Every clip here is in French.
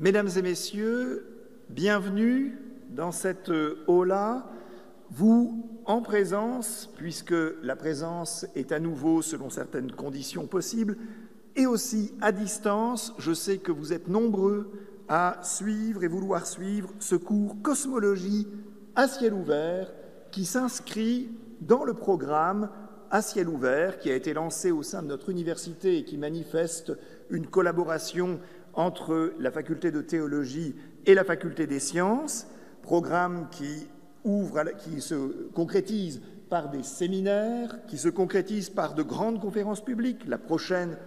Mesdames et messieurs, bienvenue dans cette aula, vous en présence, puisque la présence est à nouveau selon certaines conditions possibles, et aussi à distance. Je sais que vous êtes nombreux à suivre et vouloir suivre ce cours Cosmologie à ciel ouvert qui s'inscrit dans le programme à ciel ouvert qui a été lancé au sein de notre université et qui manifeste une collaboration entre la faculté de théologie et la faculté des sciences, programme qui se concrétise par des séminaires, qui se concrétise par de grandes conférences publiques. La prochaine,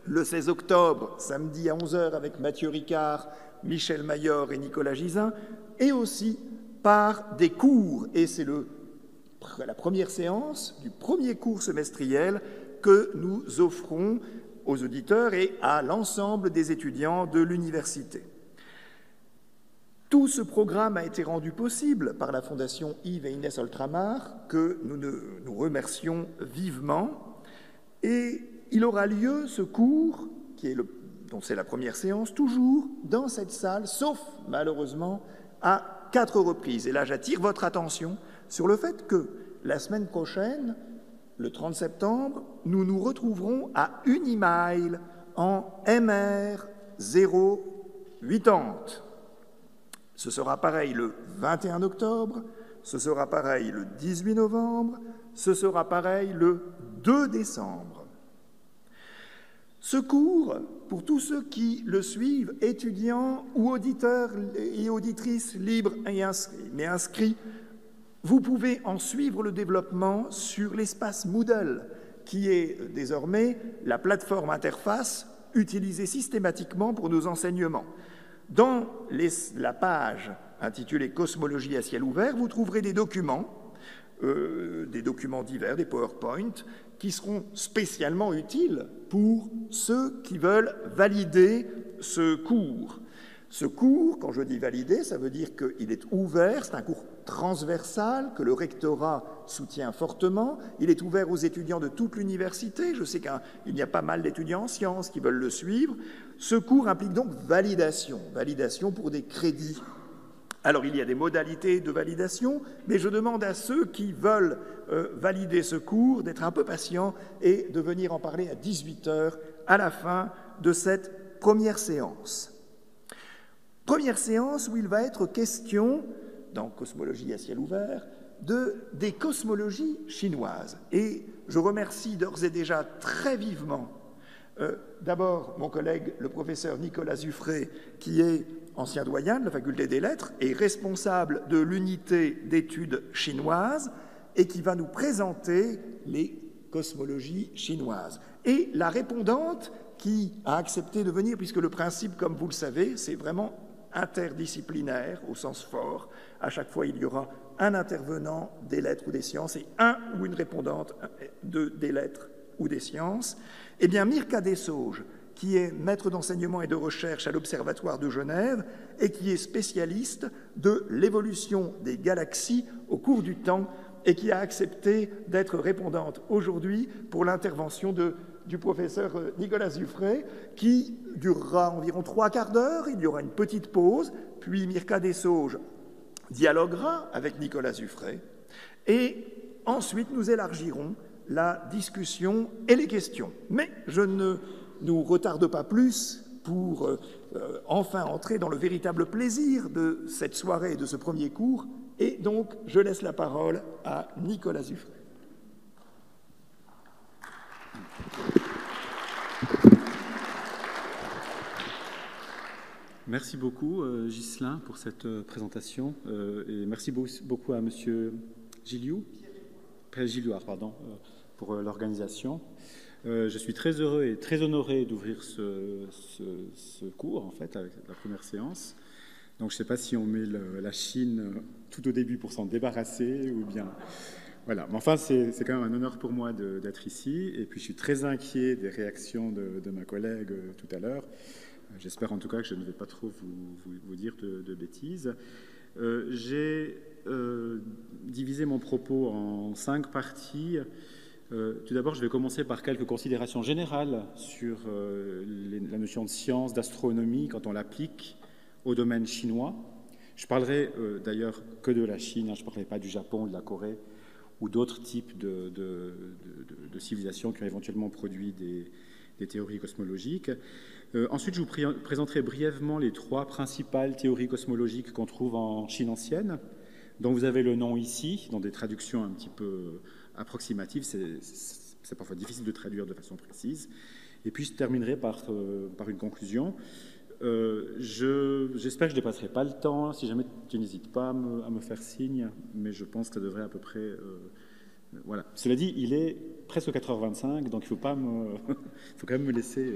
le 16 octobre, samedi à 11h, avec Mathieu Ricard, Michel Mayor et Nicolas Gisin, et aussi par des cours. Et c'est la première séance du premier cours semestriel que nous offrons aux auditeurs et à l'ensemble des étudiants de l'université. Tout ce programme a été rendu possible par la Fondation Yves et Inès Oltramar, que nous remercions vivement. Et il aura lieu, ce cours, dont c'est la première séance, toujours dans cette salle, sauf malheureusement à 4 reprises. Et là, j'attire votre attention sur le fait que la semaine prochaine, le 30 septembre, nous nous retrouverons à Unimail en MR 080. Ce sera pareil le 21 octobre, ce sera pareil le 18 novembre, ce sera pareil le 2 décembre. Ce cours, pour tous ceux qui le suivent, étudiants ou auditeurs et auditrices libres et inscrits, vous pouvez en suivre le développement sur l'espace Moodle, qui est désormais la plateforme interface utilisée systématiquement pour nos enseignements. Dans la page intitulée « Cosmologie à ciel ouvert », vous trouverez des documents divers, des PowerPoint, qui seront spécialement utiles pour ceux qui veulent valider ce cours. Ce cours, quand je dis valider, ça veut dire qu'il est ouvert, c'est un cours transversal que le rectorat soutient fortement. Il est ouvert aux étudiants de toute l'université. Je sais qu'il y a pas mal d'étudiants en sciences qui veulent le suivre. Ce cours implique donc validation pour des crédits. Alors, il y a des modalités de validation, mais je demande à ceux qui veulent valider ce cours d'être un peu patients et de venir en parler à 18h à la fin de cette première séance. Première séance où il va être question, dans Cosmologie à ciel ouvert, des cosmologies chinoises. Et je remercie d'ores et déjà très vivement d'abord mon collègue, le professeur Nicolas Zuffray, qui est ancien doyen de la faculté des lettres et responsable de l'unité d'études chinoises, et qui va nous présenter les cosmologies chinoises. Et la répondante qui a accepté de venir, puisque le principe, comme vous le savez, c'est vraiment interdisciplinaire au sens fort. À chaque fois, il y aura un intervenant des lettres ou des sciences et un ou une répondante des lettres ou des sciences. Eh bien, Mirka Dessauges, qui est maître d'enseignement et de recherche à l'Observatoire de Genève et qui est spécialiste de l'évolution des galaxies au cours du temps et qui a accepté d'être répondante aujourd'hui pour l'intervention du professeur Nicolas Zuffray, qui durera environ 3/4 d'heure. Il y aura une petite pause, puis Mirka Dessauges dialoguera avec Nicolas Zuffray, et ensuite nous élargirons la discussion et les questions. Mais je ne nous retarde pas plus pour enfin entrer dans le véritable plaisir de cette soirée et de ce premier cours, et donc je laisse la parole à Nicolas Zuffray. Merci beaucoup, Ghislain, pour cette présentation. Et merci beaucoup à M. Gilliouard, pour l'organisation. Je suis très heureux et très honoré d'ouvrir ce cours, en fait, avec la première séance. Donc, je ne sais pas si on met la Chine tout au début pour s'en débarrasser ou bien... Voilà, mais enfin, c'est quand même un honneur pour moi d'être ici. Et puis, je suis très inquiet des réactions de ma collègue tout à l'heure. J'espère en tout cas que je ne vais pas trop vous dire de bêtises. J'ai divisé mon propos en 5 parties. Tout d'abord, je vais commencer par quelques considérations générales sur la notion de science, d'astronomie, quand on l'applique au domaine chinois. Je parlerai d'ailleurs que de la Chine, hein, je ne parlerai pas du Japon, de la Corée ou d'autres types de civilisations qui ont éventuellement produit des théories cosmologiques. Ensuite, je vous présenterai brièvement les 3 principales théories cosmologiques qu'on trouve en Chine ancienne, dont vous avez le nom ici, dans des traductions un petit peu approximatives. C'est parfois difficile de traduire de façon précise. Et puis, je terminerai par une conclusion. J'espère que je ne dépasserai pas le temps. Si jamais tu n'hésites pas à me faire signe, mais je pense que ça devrait à peu près... voilà. Cela dit, il est presque 4h25, donc il faut quand même me laisser...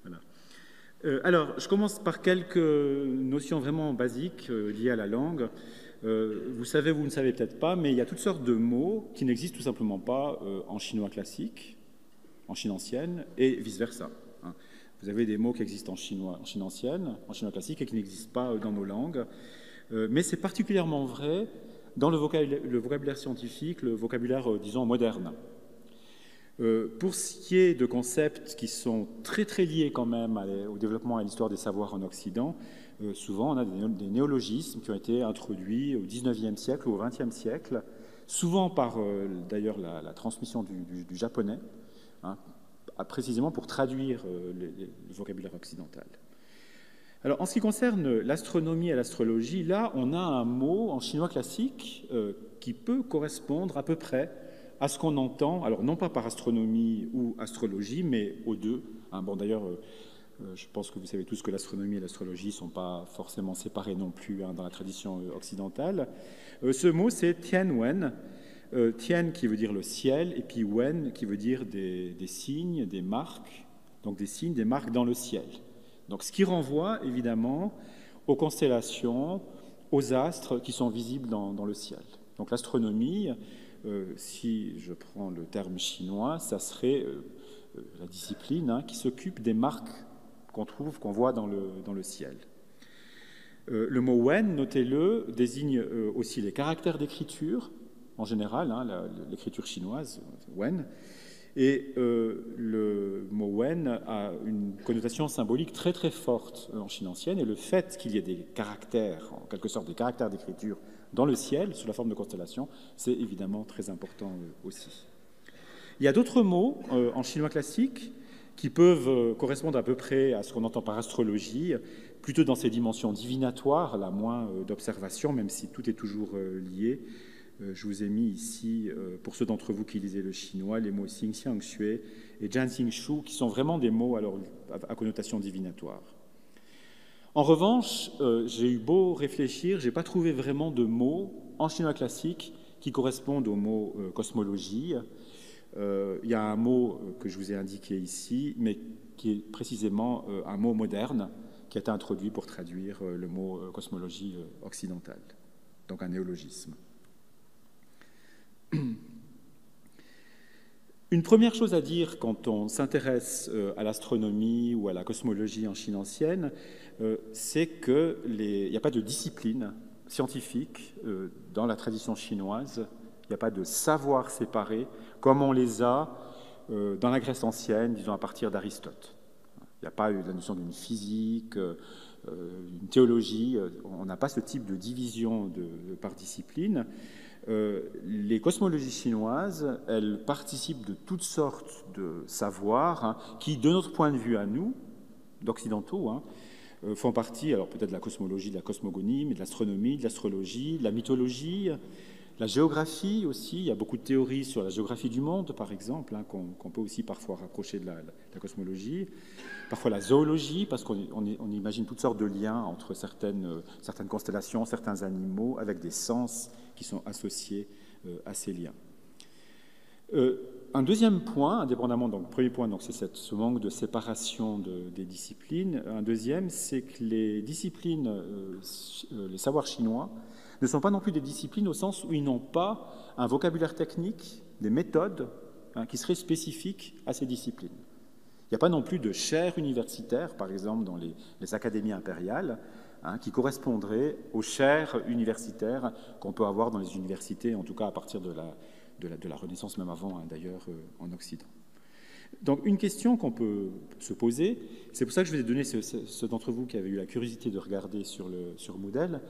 voilà. Alors, je commence par quelques notions vraiment basiques liées à la langue. Vous savez, vous ne savez peut-être pas, mais il y a toutes sortes de mots qui n'existent tout simplement pas en chinois classique, en Chine ancienne, et vice-versa. Hein. Vous avez des mots qui existent en Chine ancienne, en chinois classique, et qui n'existent pas dans nos langues. Mais c'est particulièrement vrai dans le vocabulaire scientifique, le vocabulaire, disons, moderne. Pour ce qui est de concepts qui sont très très liés quand même au développement et à l'histoire des savoirs en Occident, souvent on a des néologismes qui ont été introduits au XIXe siècle ou au XXe siècle, souvent par d'ailleurs la transmission du japonais, hein, précisément pour traduire le vocabulaire occidental. Alors en ce qui concerne l'astronomie et l'astrologie, là on a un mot en chinois classique qui peut correspondre à peu près à ce qu'on entend, alors non pas par astronomie ou astrologie, mais aux deux. Hein, bon, d'ailleurs, je pense que vous savez tous que l'astronomie et l'astrologie ne sont pas forcément séparées non plus hein, dans la tradition occidentale. Ce mot, c'est Tianwen. Tian qui veut dire le ciel, et puis Wen qui veut dire des signes, des marques, donc des signes, des marques dans le ciel. Donc, ce qui renvoie évidemment aux constellations, aux astres qui sont visibles dans le ciel. Donc, l'astronomie... si je prends le terme chinois, ça serait la discipline hein, qui s'occupe des marques qu'on voit dans le ciel. Le mot Wen, notez-le, désigne aussi les caractères d'écriture, en général, hein, l'écriture chinoise, Wen, et le mot Wen a une connotation symbolique très très forte en Chine ancienne, et le fait qu'il y ait des caractères, en quelque sorte des caractères d'écriture, dans le ciel, sous la forme de constellation, c'est évidemment très important aussi. Il y a d'autres mots en chinois classique qui peuvent correspondre à peu près à ce qu'on entend par astrologie, plutôt dans ces dimensions divinatoires, là moins d'observation, même si tout est toujours lié. Je vous ai mis ici, pour ceux d'entre vous qui lisaient le chinois, les mots Xing Xiang Xue et Jian Xing Shu, qui sont vraiment des mots alors, à connotation divinatoire. En revanche, j'ai eu beau réfléchir, je n'ai pas trouvé vraiment de mots en chinois classique qui correspondent au mot cosmologie. Il y a un mot que je vous ai indiqué ici, mais qui est précisément un mot moderne qui a été introduit pour traduire le mot cosmologie occidentale, donc un néologisme. Une première chose à dire quand on s'intéresse à l'astronomie ou à la cosmologie en Chine ancienne, c'est qu'il n'y a pas de discipline scientifique dans la tradition chinoise, il n'y a pas de savoir séparé comme on les a dans la Grèce ancienne, disons à partir d'Aristote. Il n'y a pas la notion d'une physique, une théologie, on n'a pas ce type de division par discipline. Les cosmologies chinoises, elles participent de toutes sortes de savoirs hein, qui, de notre point de vue à nous, d'occidentaux, hein, font partie, alors peut-être de la cosmologie, de la cosmogonie, mais de l'astronomie, de l'astrologie, de la mythologie, la géographie aussi. Il y a beaucoup de théories sur la géographie du monde, par exemple, hein, qu'on peut aussi parfois rapprocher de la cosmologie. Parfois la zoologie, parce qu'on imagine toutes sortes de liens entre certaines constellations, certains animaux, avec des sens qui sont associés à ces liens. Un deuxième point, indépendamment, donc le premier point, donc, c'est ce manque de séparation des disciplines. Un deuxième, c'est que les disciplines, les savoirs chinois, ne sont pas non plus des disciplines au sens où ils n'ont pas un vocabulaire technique, des méthodes hein, qui seraient spécifiques à ces disciplines. Il n'y a pas non plus de chaires universitaires, par exemple dans les académies impériales, hein, qui correspondraient aux chaires universitaires qu'on peut avoir dans les universités, en tout cas à partir de la Renaissance, même avant, hein, d'ailleurs, en Occident. Donc une question qu'on peut se poser, c'est pour ça que je vais donner ceux d'entre vous qui avaient eu la curiosité de regarder sur Moodle,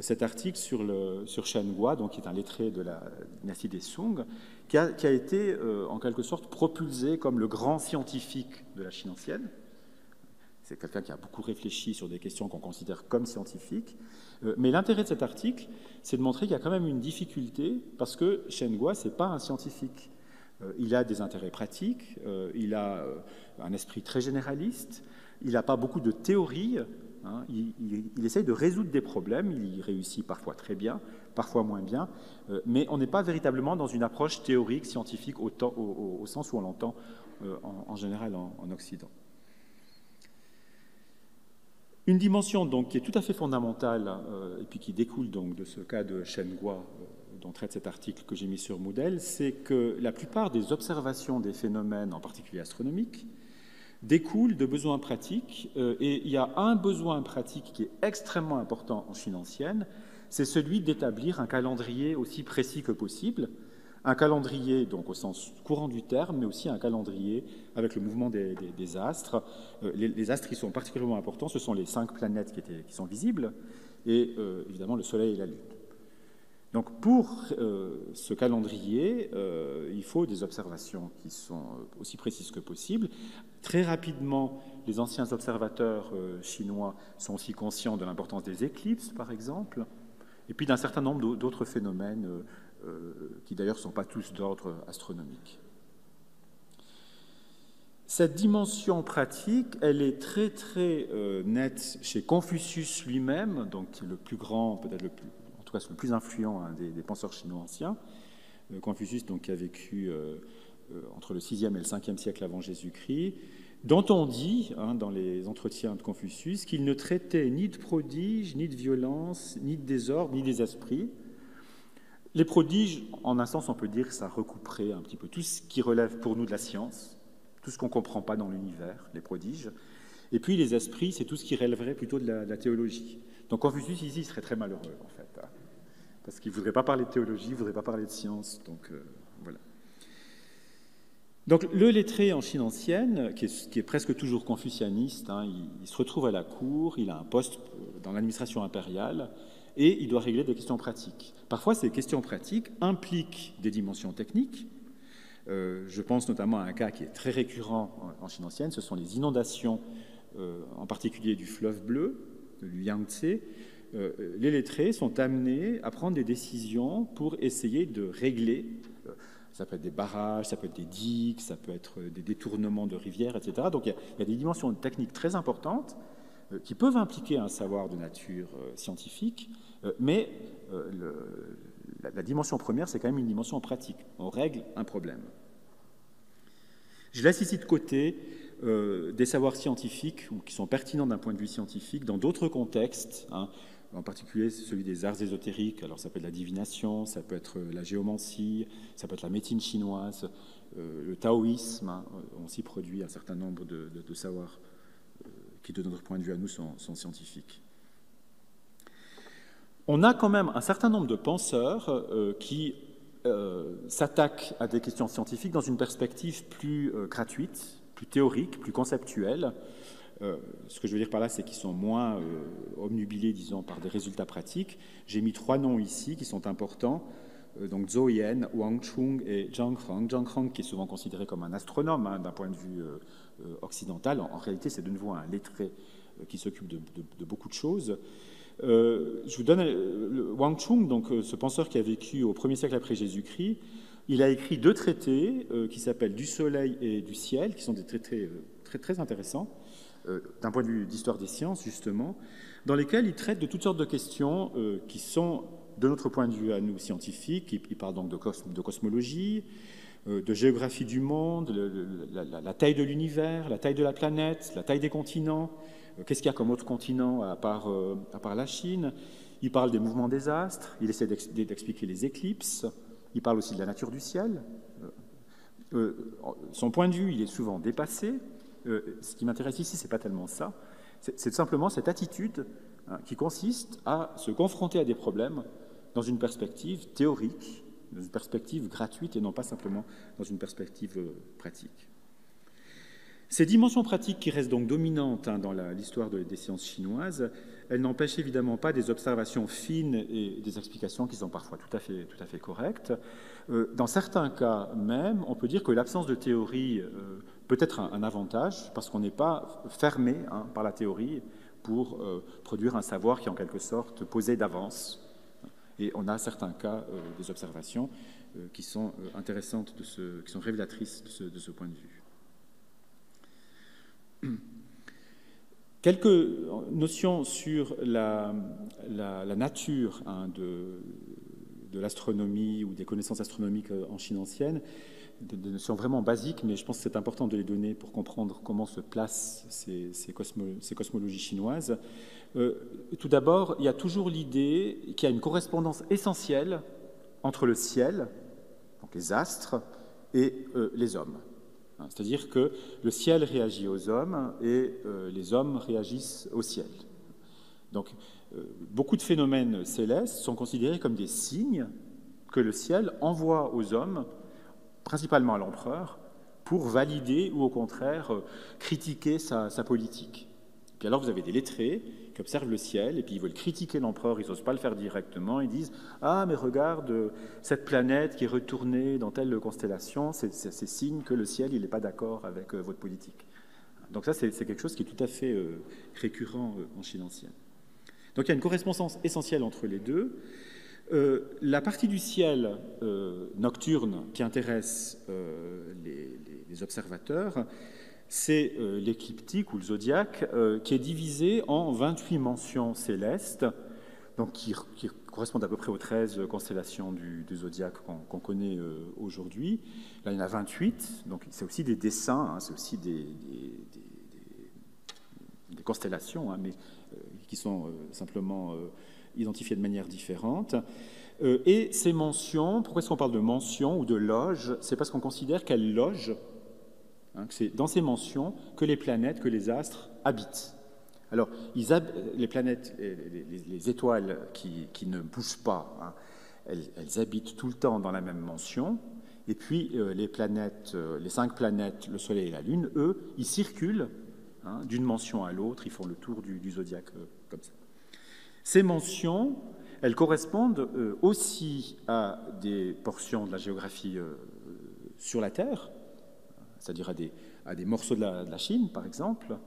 cet article sur Shen Gua, donc, qui est un lettré de la dynastie des Song, qui a été en quelque sorte propulsé comme le grand scientifique de la Chine ancienne. C'est quelqu'un qui a beaucoup réfléchi sur des questions qu'on considère comme scientifiques. Mais l'intérêt de cet article, c'est de montrer qu'il y a quand même une difficulté, parce que Shen Gua, ce n'est pas un scientifique. Il a des intérêts pratiques, il a un esprit très généraliste, il n'a pas beaucoup de théorie, hein, il essaye de résoudre des problèmes, il y réussit parfois très bien, parfois moins bien, mais on n'est pas véritablement dans une approche théorique, scientifique, au sens où on l'entend en général en Occident. Une dimension donc, qui est tout à fait fondamentale et puis qui découle donc, de ce cas de Shen Gua dont traite cet article que j'ai mis sur Moodle, c'est que la plupart des observations des phénomènes, en particulier astronomiques, découlent de besoins pratiques. Et il y a un besoin pratique qui est extrêmement important en Chine ancienne, c'est celui d'établir un calendrier aussi précis que possible. Un calendrier, donc au sens courant du terme, mais aussi un calendrier avec le mouvement des astres. Les astres qui sont particulièrement importants, ce sont les 5 planètes qui sont visibles, et évidemment le Soleil et la Lune. Donc pour ce calendrier, il faut des observations qui sont aussi précises que possible. Très rapidement, les anciens observateurs chinois sont aussi conscients de l'importance des éclipses, par exemple, et puis d'un certain nombre d'autres phénomènes qui d'ailleurs ne sont pas tous d'ordre astronomique. Cette dimension pratique, elle est très très nette chez Confucius lui-même, donc le plus grand, peut-être le plus influent des penseurs chinois anciens. Confucius, donc, qui a vécu entre le 6e et le 5e siècle avant Jésus-Christ, dont on dit, dans les entretiens de Confucius, qu'il ne traitait ni de prodiges, ni de violence, ni de désordre, ni des esprits. Les prodiges, en un sens, on peut dire que ça recouperait un petit peu tout ce qui relève pour nous de la science, tout ce qu'on ne comprend pas dans l'univers, les prodiges. Et puis les esprits, c'est tout ce qui relèverait plutôt de la théologie. Donc Confucius, ici, il serait très malheureux, en fait, parce qu'il ne voudrait pas parler de théologie, il ne voudrait pas parler de science, donc voilà. Donc le lettré en Chine ancienne, qui est presque toujours confucianiste, il se retrouve à la cour, il a un poste dans l'administration impériale, et il doit régler des questions pratiques. Parfois, ces questions pratiques impliquent des dimensions techniques. Je pense notamment à un cas qui est très récurrent en Chine ancienne, ce sont les inondations, en particulier du fleuve bleu, du Yangtze. Les lettrés sont amenés à prendre des décisions pour essayer de régler, ça peut être des barrages, ça peut être des digues, ça peut être des détournements de rivières, etc. Donc il y a des dimensions techniques très importantes qui peuvent impliquer un savoir de nature scientifique, mais la dimension première, c'est quand même une dimension pratique. On règle un problème. Je laisse ici de côté des savoirs scientifiques ou qui sont pertinents d'un point de vue scientifique dans d'autres contextes, en particulier celui des arts ésotériques. Alors ça peut être la divination, ça peut être la géomancie, ça peut être la médecine chinoise, le taoïsme. On s'y produit un certain nombre de savoirs qui, de notre point de vue à nous, sont scientifiques. On a quand même un certain nombre de penseurs qui s'attaquent à des questions scientifiques dans une perspective plus gratuite, plus théorique, plus conceptuelle. Ce que je veux dire par là, c'est qu'ils sont moins obnubilés, disons, par des résultats pratiques. J'ai mis 3 noms ici qui sont importants. Donc Zhou Yan, Wang Chung et Zhang Heng. Zhang Heng, qui est souvent considéré comme un astronome d'un point de vue occidental. En réalité, c'est de nouveau un lettré qui s'occupe de beaucoup de choses. Je vous donne Wang Chung, donc ce penseur qui a vécu au 1er siècle après Jésus-Christ. Il a écrit 2 traités qui s'appellent Du Soleil et du Ciel, qui sont des traités très, très intéressants, d'un point de vue d'histoire des sciences, justement, dans lesquels il traite de toutes sortes de questions qui sont, de notre point de vue à nous, scientifiques. Il parle donc de cosmologie, de géographie du monde, la taille de l'univers, la taille de la planète, la taille des continents. Qu'est-ce qu'il y a comme autre continent à part la Chine? Il parle des mouvements des astres, il essaie d'expliquer les éclipses, il parle aussi de la nature du ciel. Son point de vue, il est souvent dépassé. Ce qui m'intéresse ici, ce n'est pas tellement ça, c'est simplement cette attitude qui consiste à se confronter à des problèmes dans une perspective théorique, dans une perspective gratuite et non pas simplement dans une perspective pratique. Ces dimensions pratiques qui restent donc dominantes dans l'histoire des sciences chinoises, elles n'empêchent évidemment pas des observations fines et des explications qui sont parfois tout à fait correctes. Dans certains cas même, on peut dire que l'absence de théorie peut être un avantage parce qu'on n'est pas fermé par la théorie pour produire un savoir qui est en quelque sorte posé d'avance. Et on a certains cas des observations qui sont intéressantes, qui sont révélatrices de ce point de vue. Quelques notions sur la nature de l'astronomie ou des connaissances astronomiques en Chine ancienne, des notions vraiment basiques, mais je pense que c'est important de les donner pour comprendre comment se placent ces cosmologies chinoises. Tout d'abord, il y a toujours l'idée qu'il y a une correspondance essentielle entre le ciel, donc les astres, et les hommes. C'est-à-dire que le ciel réagit aux hommes et les hommes réagissent au ciel. Donc, beaucoup de phénomènes célestes sont considérés comme des signes que le ciel envoie aux hommes, principalement à l'empereur, pour valider ou au contraire critiquer sa politique. Puis alors vous avez des lettrés qui observent le ciel et puis ils veulent critiquer l'empereur, ils n'osent pas le faire directement, ils disent « Ah, mais regarde, cette planète qui est retournée dans telle constellation, c'est signe que le ciel il n'est pas d'accord avec votre politique. » Donc ça, c'est quelque chose qui est tout à fait récurrent en Chine ancienne. Donc il y a une correspondance essentielle entre les deux. La partie du ciel nocturne qui intéresse les observateurs, c'est l'écliptique ou le zodiaque qui est divisé en 28 mentions célestes, donc qui correspondent à peu près aux 13 constellations du zodiaque qu'on connaît aujourd'hui. Là, il y en a 28, donc c'est aussi des dessins, c'est aussi des constellations, mais qui sont simplement identifiées de manière différente. Et ces mentions, pourquoi est-ce qu'on parle de mentions ou de loges? C'est parce qu'on considère qu'elles logent. C'est dans ces mentions que les planètes, que les astres habitent. Alors, les planètes, les étoiles qui ne bougent pas, elles habitent tout le temps dans la même mention. Et puis, les planètes, les 5 planètes, le Soleil et la Lune, eux, ils circulent d'une mention à l'autre, ils font le tour du zodiaque comme ça. Ces mentions, elles correspondent aussi à des portions de la géographie sur la Terre, c'est-à-dire à des morceaux de la Chine, par exemple,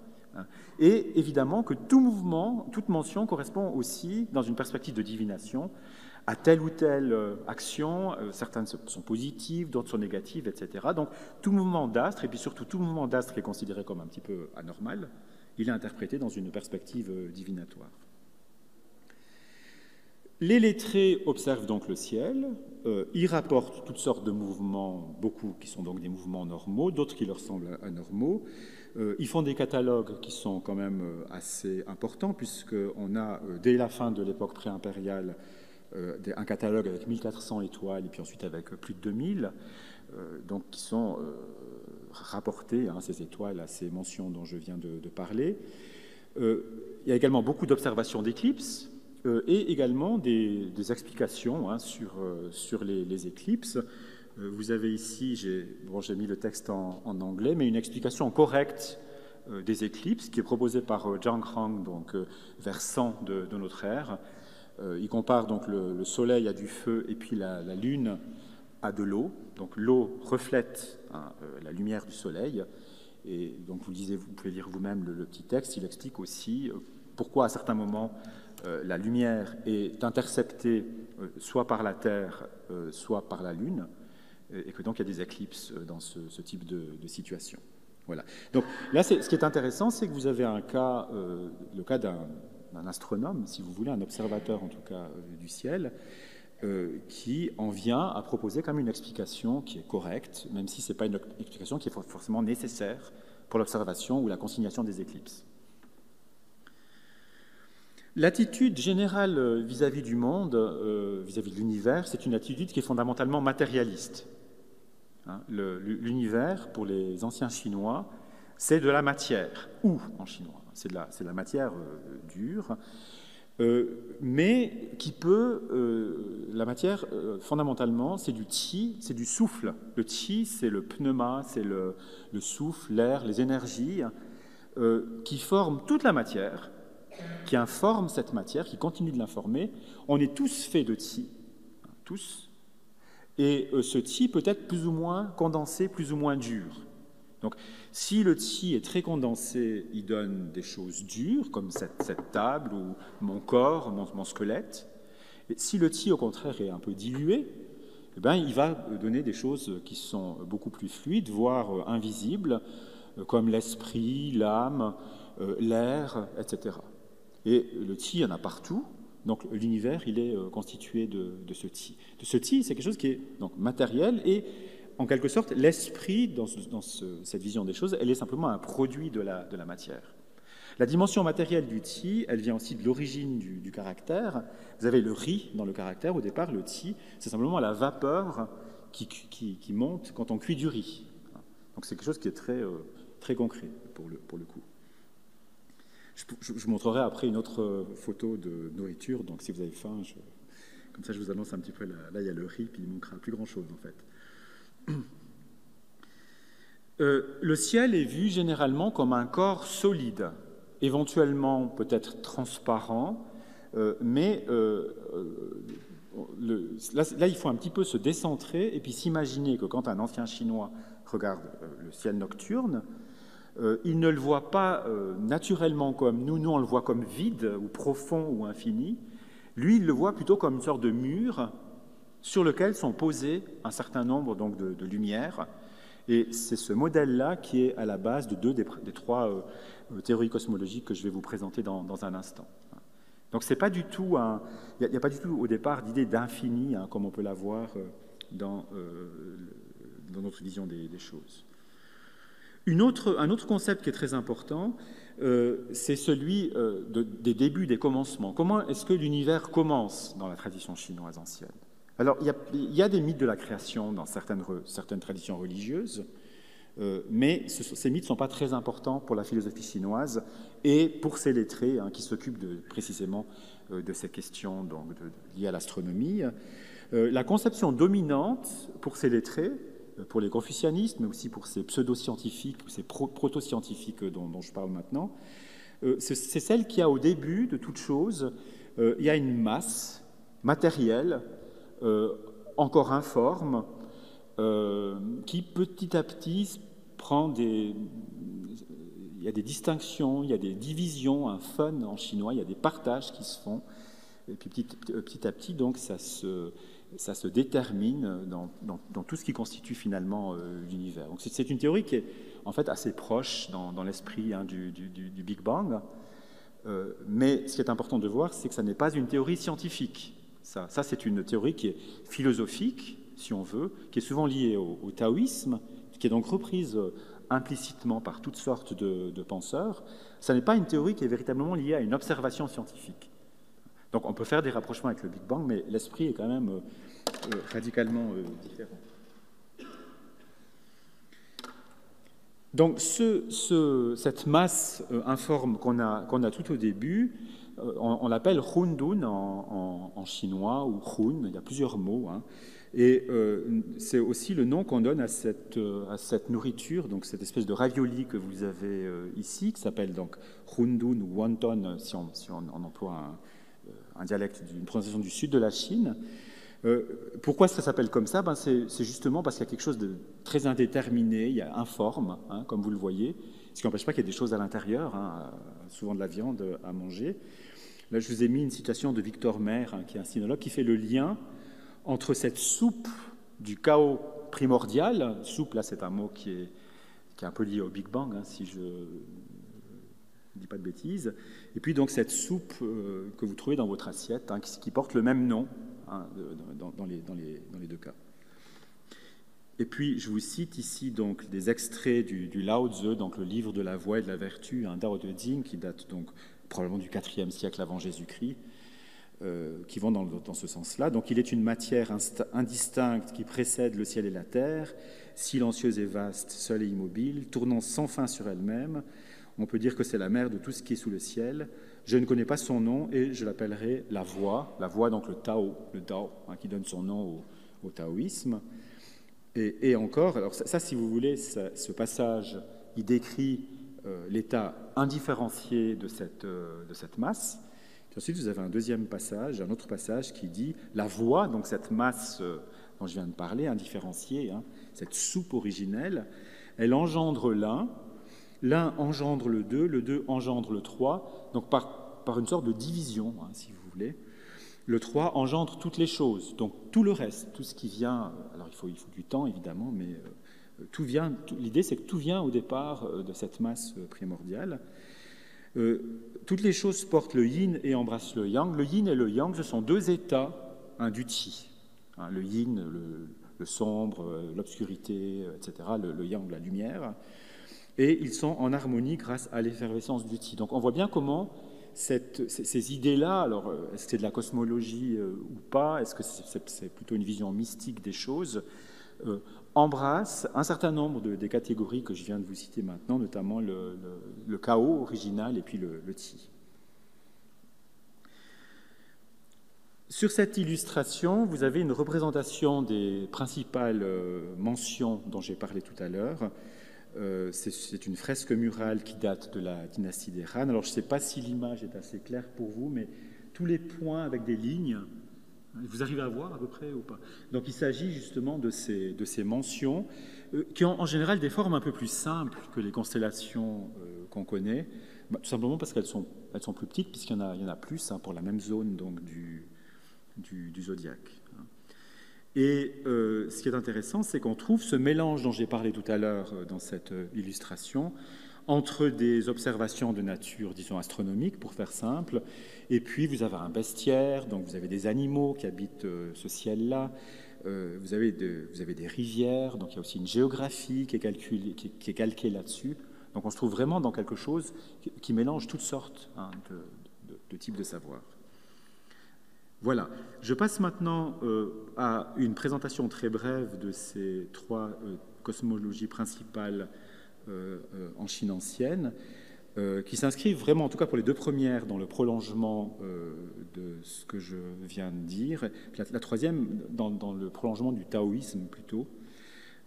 et évidemment que tout mouvement, toute mention correspond aussi, dans une perspective de divination, à telle ou telle action. Certaines sont positives, d'autres sont négatives, etc. Donc tout mouvement d'astre, et puis surtout tout mouvement d'astre qui est considéré comme un petit peu anormal, il est interprété dans une perspective divinatoire. Les lettrés observent donc le ciel, ils rapportent toutes sortes de mouvements, beaucoup qui sont donc des mouvements normaux, d'autres qui leur semblent anormaux. Ils font des catalogues qui sont quand même assez importants, puisqu'on a, dès la fin de l'époque pré-impériale, un catalogue avec 1400 étoiles, et puis ensuite avec plus de 2000, donc qui sont rapportées, ces étoiles, à ces mentions dont je viens de parler. Il y a également beaucoup d'observations d'éclipses, et également des explications sur les éclipses. Vous avez ici, j'ai mis le texte en anglais, mais une explication correcte des éclipses qui est proposée par Zhang Hang, donc vers 100 de notre ère. Il compare donc le Soleil à du feu et puis la Lune à de l'eau. Donc l'eau reflète la lumière du Soleil. Et donc vous pouvez lire vous-même le petit texte. Il explique aussi pourquoi à certains moments la lumière est interceptée soit par la Terre, soit par la Lune, et que donc il y a des éclipses dans ce type de situation. Voilà. Donc là, ce qui est intéressant, c'est que vous avez le cas d'un astronome, si vous voulez, un observateur en tout cas du ciel, qui en vient à proposer comme une explication qui est correcte, même si ce n'est pas une explication qui est forcément nécessaire pour l'observation ou la consignation des éclipses. L'attitude générale vis-à-vis du monde, vis-à-vis de l'univers, c'est une attitude qui est fondamentalement matérialiste. L'univers, pour les anciens Chinois, c'est de la matière, ou en chinois, c'est de la matière dure. mais qui peut, la matière, fondamentalement, c'est du chi, c'est du souffle. Le chi, c'est le pneuma, c'est le souffle, l'air, les énergies, qui forment toute la matière, qui informent cette matière, qui continuent de l'informer. On est tous faits de chi, tous, et ce chi peut être plus ou moins condensé, plus ou moins dur. Donc, si le chi est très condensé, il donne des choses dures, comme cette table ou mon corps, mon squelette. Et si le chi, au contraire, est un peu dilué, eh bien, il va donner des choses qui sont beaucoup plus fluides, voire invisibles, comme l'esprit, l'âme, l'air, etc. Et le chi, il y en a partout. Donc, l'univers, il est constitué de ce chi. De ce chi, c'est quelque chose qui est donc, matériel et en quelque sorte, l'esprit, dans cette vision des choses, elle est simplement un produit de la matière. La dimension matérielle du chi, elle vient aussi de l'origine du caractère. Vous avez le ri dans le caractère. Au départ, le chi, c'est simplement la vapeur qui monte quand on cuit du riz. Donc c'est quelque chose qui est très concret pour le coup. Je vous montrerai après une autre photo de nourriture. Donc si vous avez faim, comme ça je vous annonce un petit peu. Là, il y a le riz, puis il ne manquera plus grand-chose en fait. Le ciel est vu généralement comme un corps solide, éventuellement peut-être transparent, mais là, il faut un petit peu se décentrer et puis s'imaginer que quand un ancien Chinois regarde le ciel nocturne, il ne le voit pas naturellement comme nous on le voit comme vide ou profond ou infini. Lui, il le voit plutôt comme une sorte de mur sur lequel sont posés un certain nombre donc, de lumières. Et c'est ce modèle-là qui est à la base de deux des trois théories cosmologiques que je vais vous présenter dans un instant. Donc c'est pas du tout il n'y a pas du tout au départ d'idée d'infini, comme on peut l'avoir dans notre vision des choses. Un autre concept qui est très important, c'est celui des débuts, des commencements. Comment est-ce que l'univers commence dans la tradition chinoise ancienne ? Alors, il y a des mythes de la création dans certaines traditions religieuses, mais ces mythes ne sont pas très importants pour la philosophie chinoise et pour ces lettrés qui s'occupent précisément de ces questions donc, liées à l'astronomie. La conception dominante pour ces lettrés, pour les confucianistes, mais aussi pour ces pseudo-scientifiques, ces proto-scientifiques dont je parle maintenant, c'est celle qui a au début de toute chose, il y a une masse matérielle, encore informe, qui petit à petit prend il y a des distinctions, il y a des divisions, un fun en chinois, il y a des partages qui se font, et puis petit à petit, donc, ça se détermine dans tout ce qui constitue finalement l'univers. Donc c'est une théorie qui est en fait assez proche dans l'esprit du Big Bang, mais ce qui est important de voir, c'est que ça n'est pas une théorie scientifique. Ça c'est une théorie qui est philosophique, si on veut, qui est souvent liée au taoïsme, qui est donc reprise implicitement par toutes sortes de penseurs. Ça n'est pas une théorie qui est véritablement liée à une observation scientifique. Donc on peut faire des rapprochements avec le Big Bang, mais l'esprit est quand même radicalement différent. Donc cette masse informe qu'on a tout au début, on l'appelle Hundun en chinois, ou Hun, il y a plusieurs mots, et c'est aussi le nom qu'on donne à cette nourriture, donc cette espèce de ravioli que vous avez ici, qui s'appelle donc Hundun ou Wonton, si on emploie un dialecte d'une prononciation du sud de la Chine. Pourquoi ça s'appelle comme ça ? C'est justement parce qu'il y a quelque chose de très indéterminé, il y a informe, comme vous le voyez, ce qui n'empêche pas qu'il y ait des choses à l'intérieur, souvent de la viande à manger. Là, je vous ai mis une citation de Victor Maire, qui est un sinologue, qui fait le lien entre cette soupe du chaos primordial, soupe, là c'est un mot qui est un peu lié au Big Bang, si je ne dis pas de bêtises, et puis donc cette soupe que vous trouvez dans votre assiette, qui porte le même nom dans les deux cas. Et puis je vous cite ici donc des extraits du Lao Tzu, donc le livre de la voie et de la vertu, un Dao de Jing, qui date donc probablement du IVe siècle avant Jésus-Christ, qui vont dans ce sens-là. Donc il est une matière indistincte qui précède le ciel et la terre, silencieuse et vaste, seule et immobile, tournant sans fin sur elle-même. On peut dire que c'est la mère de tout ce qui est sous le ciel, Je ne connais pas son nom et je l'appellerai la voie donc le Tao, qui donne son nom au taoïsme. Et encore, alors ça, si vous voulez, ce passage, il décrit l'état indifférencié de cette masse. Et ensuite, vous avez un deuxième passage, un autre passage qui dit la voie, donc cette masse dont je viens de parler, indifférenciée, cette soupe originelle, elle engendre l'un engendre le deux engendre le trois, donc par une sorte de division, si vous voulez. Le 3 engendre toutes les choses, donc tout le reste, tout ce qui vient, alors il faut du temps évidemment, mais tout vient, l'idée c'est que tout vient au départ de cette masse primordiale. Toutes les choses portent le yin et embrassent le yang. Le yin et le yang, ce sont deux états du qi. Le yin, le sombre, l'obscurité, etc., le yang, la lumière. Et ils sont en harmonie grâce à l'effervescence du qi. Donc on voit bien comment ces idées-là, alors est-ce que c'est de la cosmologie ou pas, est-ce que c'est plutôt une vision mystique des choses, embrassent un certain nombre des catégories que je viens de vous citer maintenant, notamment le chaos original et puis le qi. Sur cette illustration, vous avez une représentation des principales mentions dont j'ai parlé tout à l'heure. C'est une fresque murale qui date de la dynastie des Han. Alors, je ne sais pas si l'image est assez claire pour vous, mais tous les points avec des lignes, vous arrivez à voir à peu près ou pas? Donc, il s'agit justement de ces mentions qui ont en général des formes un peu plus simples que les constellations qu'on connaît, tout simplement parce qu'elles sont plus petites, puisqu'il y en a plus pour la même zone donc, du zodiaque. Et ce qui est intéressant, c'est qu'on trouve ce mélange dont j'ai parlé tout à l'heure dans cette illustration, entre des observations de nature, disons, astronomique, pour faire simple, et puis vous avez un bestiaire, donc vous avez des animaux qui habitent ce ciel-là, vous avez des rivières, donc il y a aussi une géographie qui est calquée là-dessus. Donc on se trouve vraiment dans quelque chose qui mélange toutes sortes de types de savoir. Voilà, je passe maintenant à une présentation très brève de ces trois cosmologies principales en Chine ancienne, qui s'inscrivent vraiment, en tout cas pour les deux premières, dans le prolongement de ce que je viens de dire, la troisième dans le prolongement du taoïsme plutôt.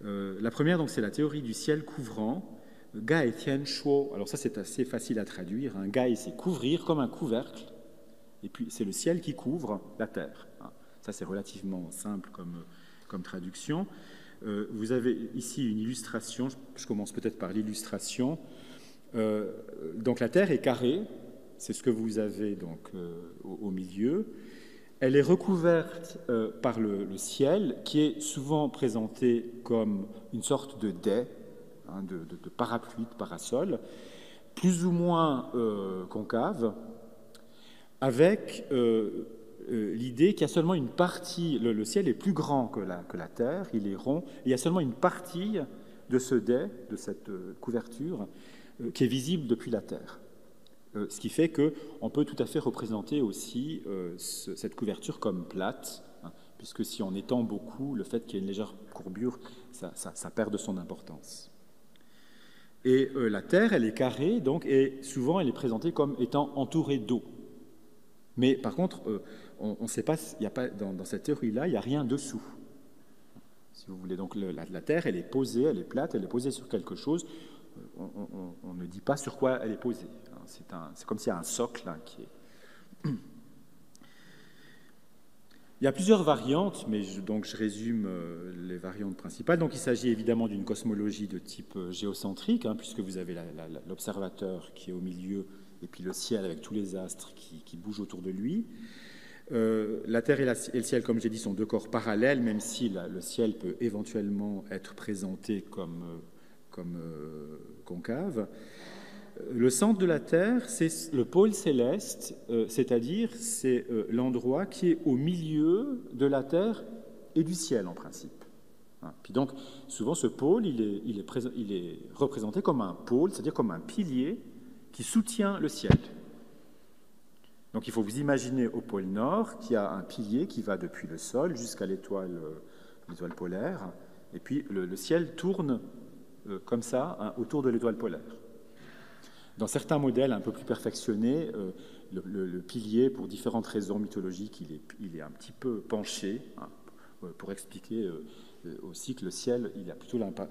La première, donc, c'est la théorie du ciel couvrant, Gai Tian Shuo. Alors ça, c'est assez facile à traduire. Gai, c'est couvrir comme un couvercle. Et puis, c'est le ciel qui couvre la terre. Ça, c'est relativement simple comme traduction. Vous avez ici une illustration. Je commence peut-être par l'illustration. Donc, la terre est carrée. C'est ce que vous avez donc, au milieu. Elle est recouverte par le ciel, qui est souvent présenté comme une sorte de dais, de parapluie, de parasol, plus ou moins concave, avec l'idée qu'il y a seulement une partie, le ciel est plus grand que la Terre, il est rond, et il y a seulement une partie de ce dais, de cette couverture, qui est visible depuis la Terre. Ce qui fait qu'on peut tout à fait représenter aussi cette couverture comme plate, puisque si on étend beaucoup, le fait qu'il y ait une légère courbure, ça perd de son importance. Et la Terre, elle est carrée, donc, et souvent elle est présentée comme étant entourée d'eau. Mais par contre, on ne sait pas, il y a pas dans cette théorie-là, il n'y a rien dessous. Si vous voulez, donc la Terre, elle est posée, elle est plate, elle est posée sur quelque chose. On ne dit pas sur quoi elle est posée. C'est comme s'il y a un socle qui est. Il y a plusieurs variantes, mais je résume les variantes principales. Donc, il s'agit évidemment d'une cosmologie de type géocentrique, puisque vous avez l'observateur qui est au milieu, et puis le ciel avec tous les astres qui bougent autour de lui. La Terre et le ciel, comme j'ai dit, sont deux corps parallèles, même si le ciel peut éventuellement être présenté comme concave. Le centre de la Terre, c'est le pôle céleste, c'est-à-dire c'est l'endroit qui est au milieu de la Terre et du ciel en principe. Puis donc, souvent ce pôle, il est représenté comme un pôle, c'est-à-dire comme un pilier qui soutient le ciel. Donc il faut vous imaginer au pôle nord qu'il y a un pilier qui va depuis le sol jusqu'à l'étoile polaire, et puis le ciel tourne comme ça autour de l'étoile polaire. Dans certains modèles un peu plus perfectionnés, le pilier, pour différentes raisons mythologiques, il est un petit peu penché, hein, pour expliquer aussi que le ciel,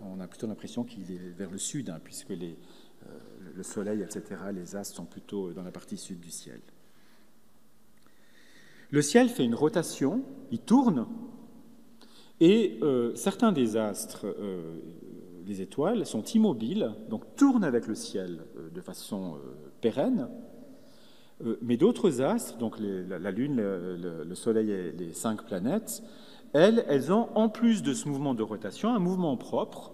on a plutôt l'impression qu'il est vers le sud, hein, puisque le soleil, etc., les astres sont plutôt dans la partie sud du ciel. Le ciel fait une rotation, il tourne, et certains des astres, les étoiles, sont immobiles, donc tournent avec le ciel de façon pérenne, mais d'autres astres, donc la Lune, le Soleil et les 5 planètes, elles ont, en plus de ce mouvement de rotation, un mouvement propre.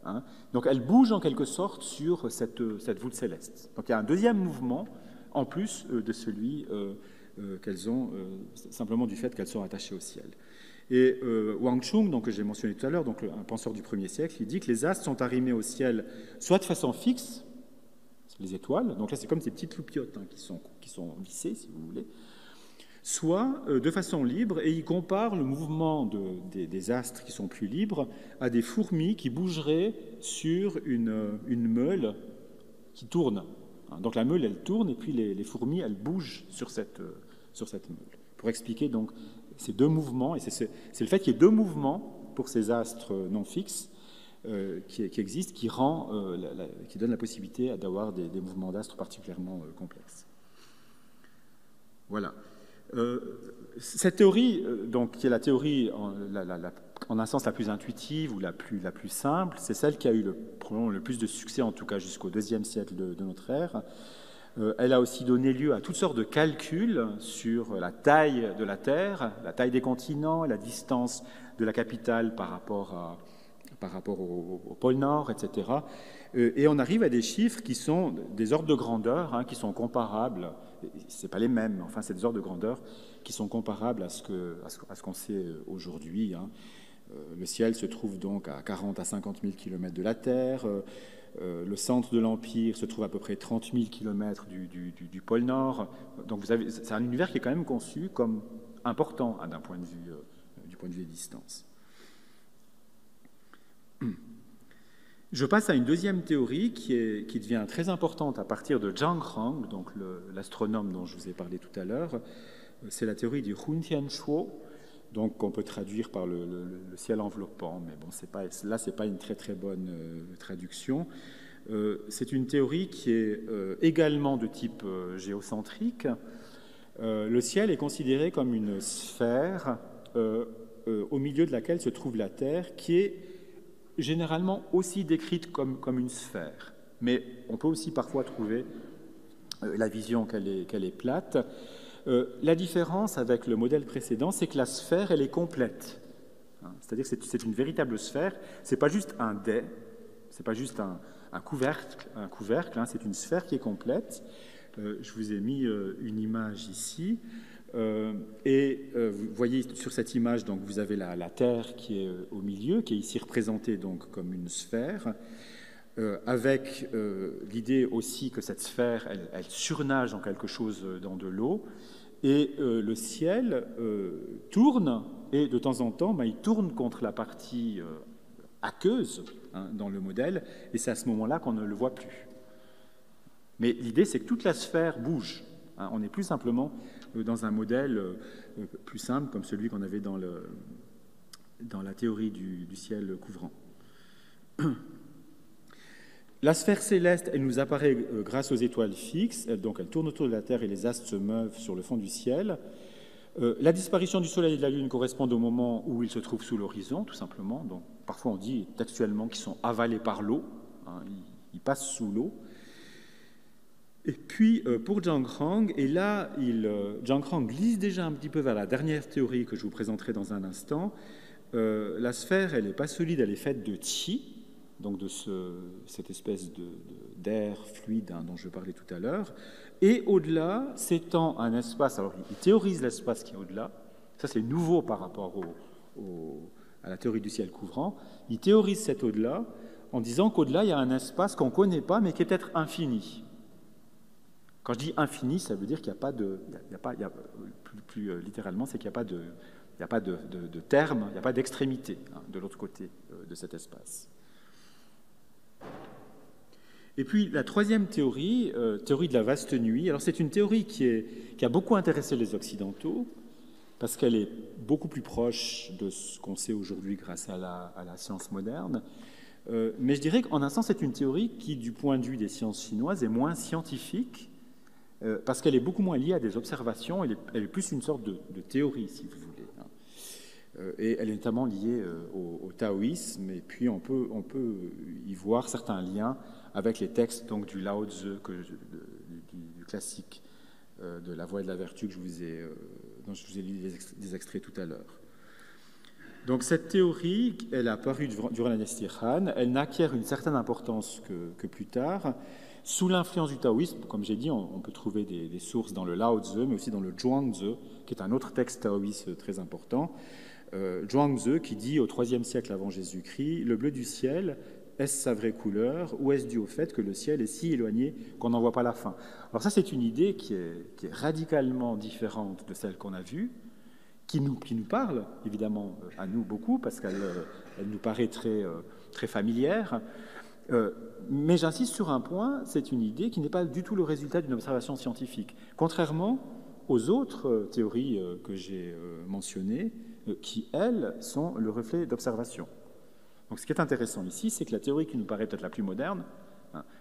Hein, donc elles bougent en quelque sorte sur cette voûte céleste. Donc il y a un deuxième mouvement, en plus de celui qu'elles ont, simplement du fait qu'elles sont attachées au ciel. Et Wang Chung, donc, que j'ai mentionné tout à l'heure, donc un penseur du 1er siècle, il dit que les astres sont arrimés au ciel soit de façon fixe, les étoiles, donc là c'est comme ces petites loupiottes, hein, qui sont vissées, si vous voulez, soit de façon libre, et il compare le mouvement des astres qui sont plus libres à des fourmis qui bougeraient sur une meule qui tourne. Donc la meule, elle tourne, et puis les fourmis, elles bougent sur cette meule. Pour expliquer donc ces deux mouvements, et c'est le fait qu'il y ait deux mouvements pour ces astres non fixes qui existent, qui donne la possibilité d'avoir des mouvements d'astres particulièrement complexes. Voilà. Cette théorie, donc, qui est la théorie en un sens la plus intuitive ou la plus simple, c'est celle qui a eu probablement le plus de succès, en tout cas jusqu'au IIe siècle de notre ère. Elle a aussi donné lieu à toutes sortes de calculs sur la taille de la Terre, la taille des continents, la distance de la capitale par rapport au pôle Nord, etc. Et on arrive à des chiffres qui sont des ordres de grandeur, hein, qui sont comparables. Ce n'est pas les mêmes, mais enfin, c'est des ordres de grandeur qui sont comparables à ce qu'on sait aujourd'hui. Hein. Le ciel se trouve donc à 40 à 50 000 km de la Terre. Le centre de l'Empire se trouve à peu près 30 000 km du pôle Nord. Donc c'est un univers qui est quand même conçu comme important, hein, du point de vue des distances. Je passe à une deuxième théorie qui devient très importante à partir de Zhang Rang, donc l'astronome dont je vous ai parlé tout à l'heure. C'est la théorie du Huntianshuo, donc qu'on peut traduire par le ciel enveloppant, mais bon, là, ce n'est pas une très très bonne traduction. C'est une théorie qui est également de type géocentrique. Le ciel est considéré comme une sphère au milieu de laquelle se trouve la Terre, qui est généralement aussi décrite comme une sphère. Mais on peut aussi parfois trouver la vision qu'elle est plate. La différence avec le modèle précédent, c'est que la sphère, elle est complète. C'est-à-dire que c'est une véritable sphère. Ce n'est pas juste un dais, ce n'est pas juste un couvercle, hein, c'est une sphère qui est complète. Je vous ai mis une image ici. Vous voyez sur cette image, donc, vous avez la Terre qui est au milieu, qui est ici représentée donc, comme une sphère, avec l'idée aussi que cette sphère, elle surnage en quelque chose dans de l'eau, et le ciel tourne, et de temps en temps, il tourne contre la partie aqueuse, hein, dans le modèle, et c'est à ce moment-là qu'on ne le voit plus. Mais l'idée, c'est que toute la sphère bouge. Hein, on n'est plus simplement dans un modèle plus simple, comme celui qu'on avait dans la théorie du ciel couvrant. La sphère céleste, elle nous apparaît grâce aux étoiles fixes, donc elle tourne autour de la Terre et les astres se meuvent sur le fond du ciel. La disparition du Soleil et de la Lune correspond au moment où ils se trouvent sous l'horizon, tout simplement. Donc, parfois on dit textuellement qu'ils sont avalés par l'eau, hein, ils passent sous l'eau. Et puis, pour Zhang Rang, et là, Zhang Rang glisse déjà un petit peu vers la dernière théorie que je vous présenterai dans un instant. La sphère, elle n'est pas solide, elle est faite de qi, donc de cette espèce d'air fluide, hein, dont je parlais tout à l'heure. Et au-delà s'étend un espace, alors il théorise l'espace qui est au-delà, ça c'est nouveau par rapport à la théorie du ciel couvrant, il théorise cet au-delà en disant qu'au-delà, il y a un espace qu'on ne connaît pas, mais qui est peut-être infini. Quand je dis infini, ça veut dire qu'il n'y a pas de... plus littéralement, c'est qu'il n'y a pas de terme, il n'y a pas d'extrémité, hein, de l'autre côté de cet espace. Et puis la troisième théorie, théorie de la vaste nuit, alors c'est une théorie qui a beaucoup intéressé les Occidentaux, parce qu'elle est beaucoup plus proche de ce qu'on sait aujourd'hui grâce à la science moderne. Mais je dirais qu'en un sens, c'est une théorie qui, du point de vue des sciences chinoises, est moins scientifique, parce qu'elle est beaucoup moins liée à des observations, elle est plus une sorte de théorie, si vous voulez. Et elle est notamment liée au taoïsme, et puis on peut y voir certains liens avec les textes donc, du Lao Tzu, du classique de la Voie et de la Vertu dont je vous ai lu des extraits tout à l'heure. Donc cette théorie, elle a apparu durant la dynastie Han, elle n'acquiert une certaine importance que plus tard. Sous l'influence du taoïsme, comme j'ai dit, on peut trouver des sources dans le Lao Tzu, mais aussi dans le Zhuangzi, qui est un autre texte taoïste très important. Zhuangzi qui dit au IIIe siècle avant Jésus-Christ, « Le bleu du ciel, est-ce sa vraie couleur ou est-ce dû au fait que le ciel est si éloigné qu'on n'en voit pas la fin ?» Alors ça, c'est une idée qui est radicalement différente de celle qu'on a vue, qui nous parle, évidemment, à nous beaucoup, parce qu'elle nous paraît très familière. Mais j'insiste sur un point, c'est une idée qui n'est pas du tout le résultat d'une observation scientifique. Contrairement aux autres théories que j'ai mentionnées, qui, elles, sont le reflet d'observations. Donc ce qui est intéressant ici, c'est que la théorie qui nous paraît peut-être la plus moderne,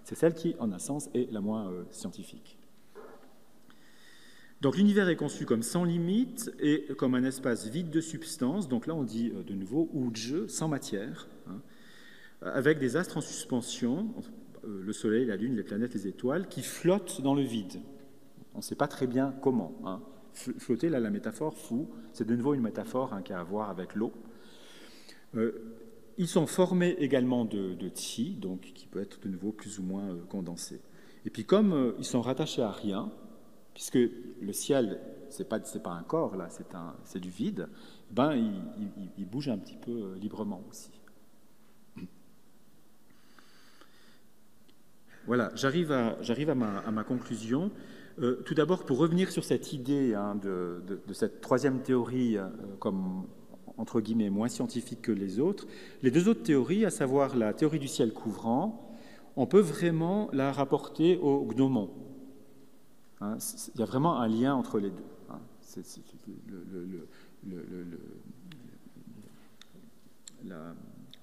c'est celle qui, en un sens, est la moins scientifique. Donc l'univers est conçu comme sans limite et comme un espace vide de substance, donc là on dit de nouveau « Wu-je », sans matière, avec des astres en suspension, le Soleil, la Lune, les planètes, les étoiles, qui flottent dans le vide. On ne sait pas très bien comment. Flotter, là, la métaphore fou, c'est de nouveau une métaphore qui a à voir avec l'eau. Ils sont formés également de qi, donc qui peut être de nouveau plus ou moins condensé. Et puis comme ils sont rattachés à rien, puisque le ciel, c'est pas un corps, là, c'est du vide, il bouge un petit peu librement aussi. Voilà, j'arrive à ma conclusion. Tout d'abord, pour revenir sur cette idée de cette troisième théorie comme, entre guillemets, moins scientifique que les autres, les deux autres théories, à savoir la théorie du ciel couvrant, on peut vraiment la rapporter au gnomon. Il y a vraiment un lien entre les deux.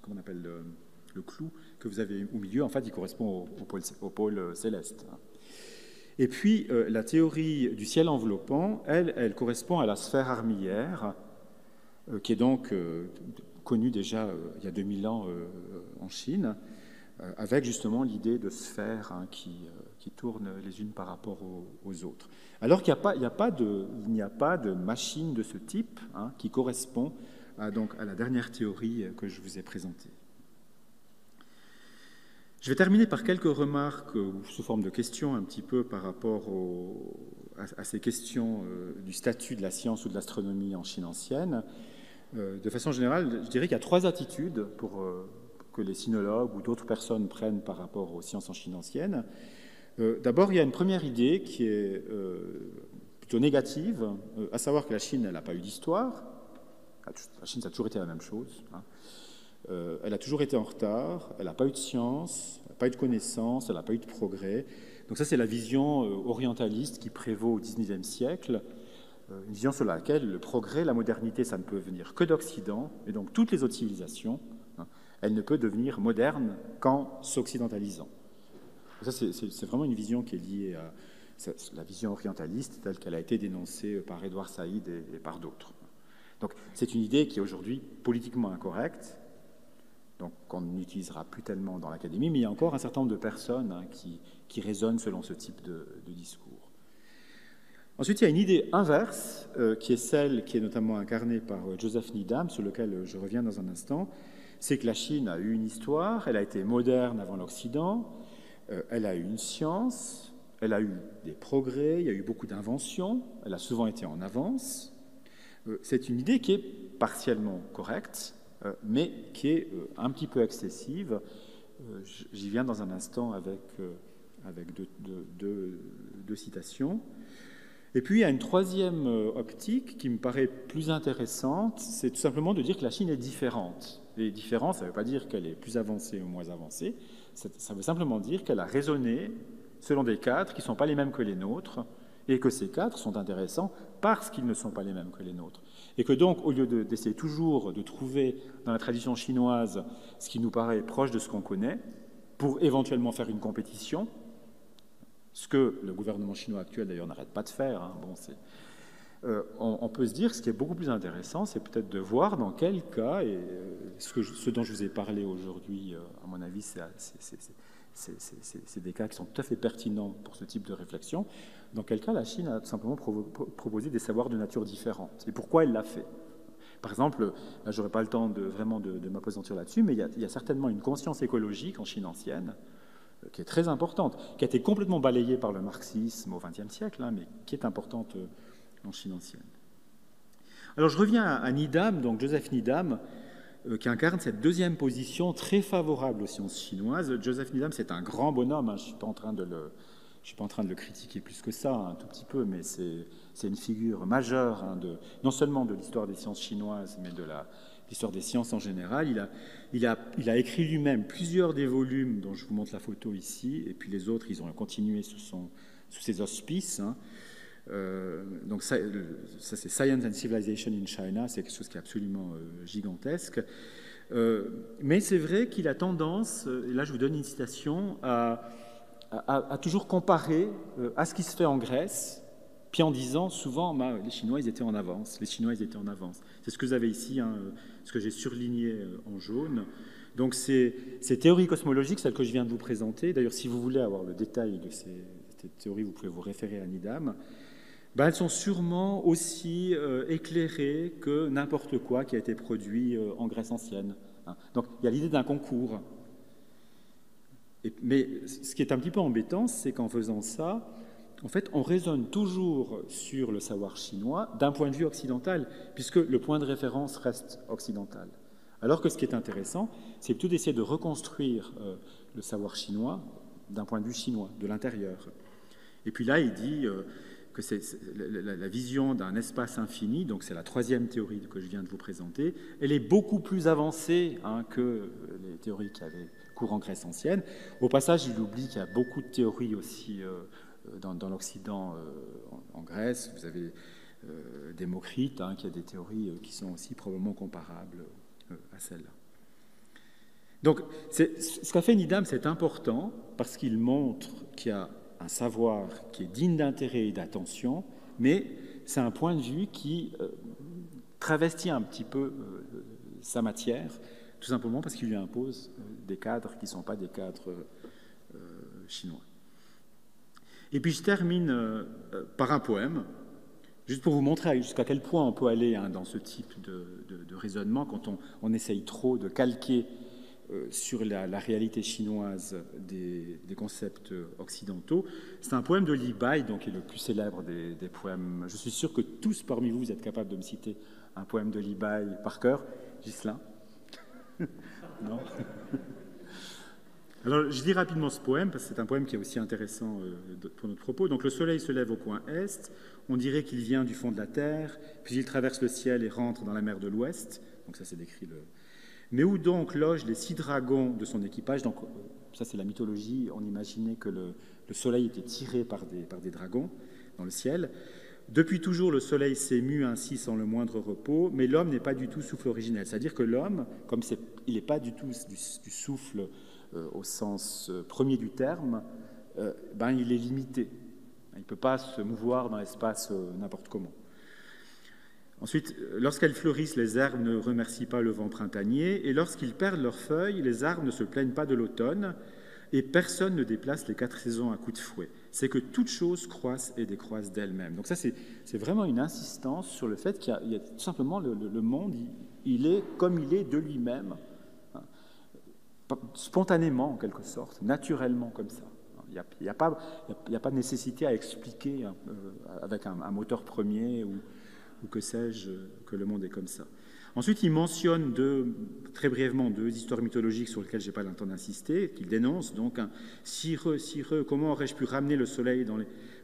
Comment on appelle le clou que vous avez au milieu, en fait, il correspond au pôle céleste. Et puis, la théorie du ciel enveloppant, elle correspond à la sphère armillaire, qui est donc connue déjà il y a 2000 ans en Chine, avec justement l'idée de sphères qui tournent les unes par rapport aux autres. Alors qu'il n'y a pas de machine de ce type qui correspond donc à la dernière théorie que je vous ai présentée. Je vais terminer par quelques remarques sous forme de questions un petit peu par rapport à ces questions du statut de la science ou de l'astronomie en Chine ancienne. De façon générale, je dirais qu'il y a trois attitudes pour que les sinologues ou d'autres personnes prennent par rapport aux sciences en Chine ancienne. D'abord, il y a une première idée qui est plutôt négative, à savoir que la Chine, elle n'a pas eu d'histoire. La Chine, ça a toujours été la même chose. Elle a toujours été en retard, elle n'a pas eu de science, elle n'a pas eu de connaissances, elle n'a pas eu de progrès. Donc ça, c'est la vision orientaliste qui prévaut au XIXe siècle, une vision sur laquelle le progrès, la modernité, ça ne peut venir que d'Occident, et donc toutes les autres civilisations, elle ne peut devenir moderne qu'en s'occidentalisant. Ça, c'est vraiment une vision qui est liée à la vision orientaliste telle qu'elle a été dénoncée par Édouard Saïd et par d'autres. Donc c'est une idée qui est aujourd'hui politiquement incorrecte, donc qu'on n'utilisera plus tellement dans l'académie, mais il y a encore un certain nombre de personnes qui raisonnent selon ce type de discours. Ensuite, il y a une idée inverse, qui est celle qui est notamment incarnée par Joseph Needham, sur lequel je reviens dans un instant, c'est que la Chine a eu une histoire, elle a été moderne avant l'Occident, elle a eu une science, elle a eu des progrès, il y a eu beaucoup d'inventions, elle a souvent été en avance. C'est une idée qui est partiellement correcte, mais qui est un petit peu excessive. J'y viens dans un instant avec deux citations. Et puis, il y a une troisième optique qui me paraît plus intéressante, c'est tout simplement de dire que la Chine est différente. Et différente, ça ne veut pas dire qu'elle est plus avancée ou moins avancée, Ça veut simplement dire qu'elle a raisonné selon des cadres qui ne sont pas les mêmes que les nôtres, et que ces cadres sont intéressants parce qu'ils ne sont pas les mêmes que les nôtres. Et que donc, au lieu d'essayer toujours de trouver dans la tradition chinoise ce qui nous paraît proche de ce qu'on connaît, pour éventuellement faire une compétition, ce que le gouvernement chinois actuel d'ailleurs n'arrête pas de faire, hein, bon, on peut se dire que ce qui est beaucoup plus intéressant, c'est peut-être de voir dans quel cas, et ce dont je vous ai parlé aujourd'hui, à mon avis, c'est des cas qui sont tout à fait pertinents pour ce type de réflexion. Dans quel cas la Chine a tout simplement proposé des savoirs de nature différente. Et pourquoi elle l'a fait? Par exemple, je n'aurai pas le temps de m'appesantir là-dessus, mais il y a certainement une conscience écologique en Chine ancienne qui est très importante, qui a été complètement balayée par le marxisme au XXe siècle, hein, mais qui est importante en Chine ancienne. Alors je reviens à Needham, donc Joseph Needham, qui incarne cette deuxième position très favorable aux sciences chinoises. Joseph Needham, c'est un grand bonhomme, hein, je ne suis pas en train de le critiquer plus que ça, un tout petit peu, mais c'est une figure majeure, hein, non seulement de l'histoire des sciences chinoises, mais de l'histoire des sciences en général. Il a écrit lui-même plusieurs des volumes dont je vous montre la photo ici, et puis les autres, ils ont continué sous ses auspices. Hein. Donc ça c'est Science and Civilization in China, c'est quelque chose qui est absolument gigantesque. Mais c'est vrai qu'il a tendance, et là je vous donne une citation, à toujours comparer à ce qui se fait en Grèce, puis en disant souvent les Chinois ils étaient en avance, les Chinois ils étaient en avance. C'est ce que vous avez ici, hein, ce que j'ai surligné en jaune. Donc ces théories cosmologiques, celles que je viens de vous présenter, d'ailleurs si vous voulez avoir le détail de ces théories, vous pouvez vous référer à Needham. Elles sont sûrement aussi éclairées que n'importe quoi qui a été produit en Grèce ancienne. Hein. Donc il y a l'idée d'un concours. Mais ce qui est un petit peu embêtant, c'est qu'en faisant ça, en fait, on raisonne toujours sur le savoir chinois d'un point de vue occidental, puisque le point de référence reste occidental. Alors que ce qui est intéressant, c'est plutôt d'essayer de reconstruire le savoir chinois d'un point de vue chinois, de l'intérieur. Et puis là, il dit que c'est la vision d'un espace infini, donc c'est la troisième théorie que je viens de vous présenter, elle est beaucoup plus avancée que les théories qui avaient cours en Grèce ancienne. Au passage, il oublie qu'il y a beaucoup de théories aussi dans l'Occident en Grèce. Vous avez Démocrite, qui a des théories qui sont aussi probablement comparables à celles-là. Donc, ce qu'a fait Needham, c'est important parce qu'il montre qu'il y a un savoir qui est digne d'intérêt et d'attention, mais c'est un point de vue qui travestit un petit peu sa matière, tout simplement parce qu'il lui impose des cadres qui ne sont pas des cadres chinois. Et puis je termine par un poème, juste pour vous montrer jusqu'à quel point on peut aller dans ce type de raisonnement quand on essaye trop de calquer sur la réalité chinoise des concepts occidentaux. C'est un poème de Li Bai, donc, qui est le plus célèbre des poèmes. Je suis sûr que tous parmi vous, vous êtes capables de me citer un poème de Li Bai par cœur. Ghislain? Non. Alors, je lis rapidement ce poème, parce que c'est un poème qui est aussi intéressant pour notre propos. Donc, le soleil se lève au coin est, on dirait qu'il vient du fond de la terre, puis il traverse le ciel et rentre dans la mer de l'Ouest. Donc ça, c'est décrit Mais où donc logent les 6 dragons de son équipage? Donc, ça, c'est la mythologie. On imaginait que le soleil était tiré par des dragons dans le ciel. Depuis toujours, le soleil s'est mu ainsi sans le moindre repos, mais l'homme n'est pas du tout souffle originel. C'est-à-dire que l'homme, comme il n'est pas du tout du souffle au sens premier du terme, il est limité. Il ne peut pas se mouvoir dans l'espace n'importe comment. Ensuite, lorsqu'elles fleurissent, les herbes ne remercient pas le vent printanier, et lorsqu'ils perdent leurs feuilles, les arbres ne se plaignent pas de l'automne, et personne ne déplace les 4 saisons à coups de fouet. C'est que toutes choses croissent et décroissent d'elles-mêmes. Donc ça, c'est vraiment une insistance sur le fait qu'il y a tout simplement le monde, il est comme il est de lui-même, spontanément en quelque sorte, naturellement comme ça. Il n'y a pas de nécessité à expliquer avec un moteur premier ou que sais-je, que le monde est comme ça. Ensuite, il mentionne très brièvement 2 histoires mythologiques sur lesquelles je n'ai pas le temps d'insister, qu'il dénonce. Donc, Sireux, comment aurais-je pu ramener le soleil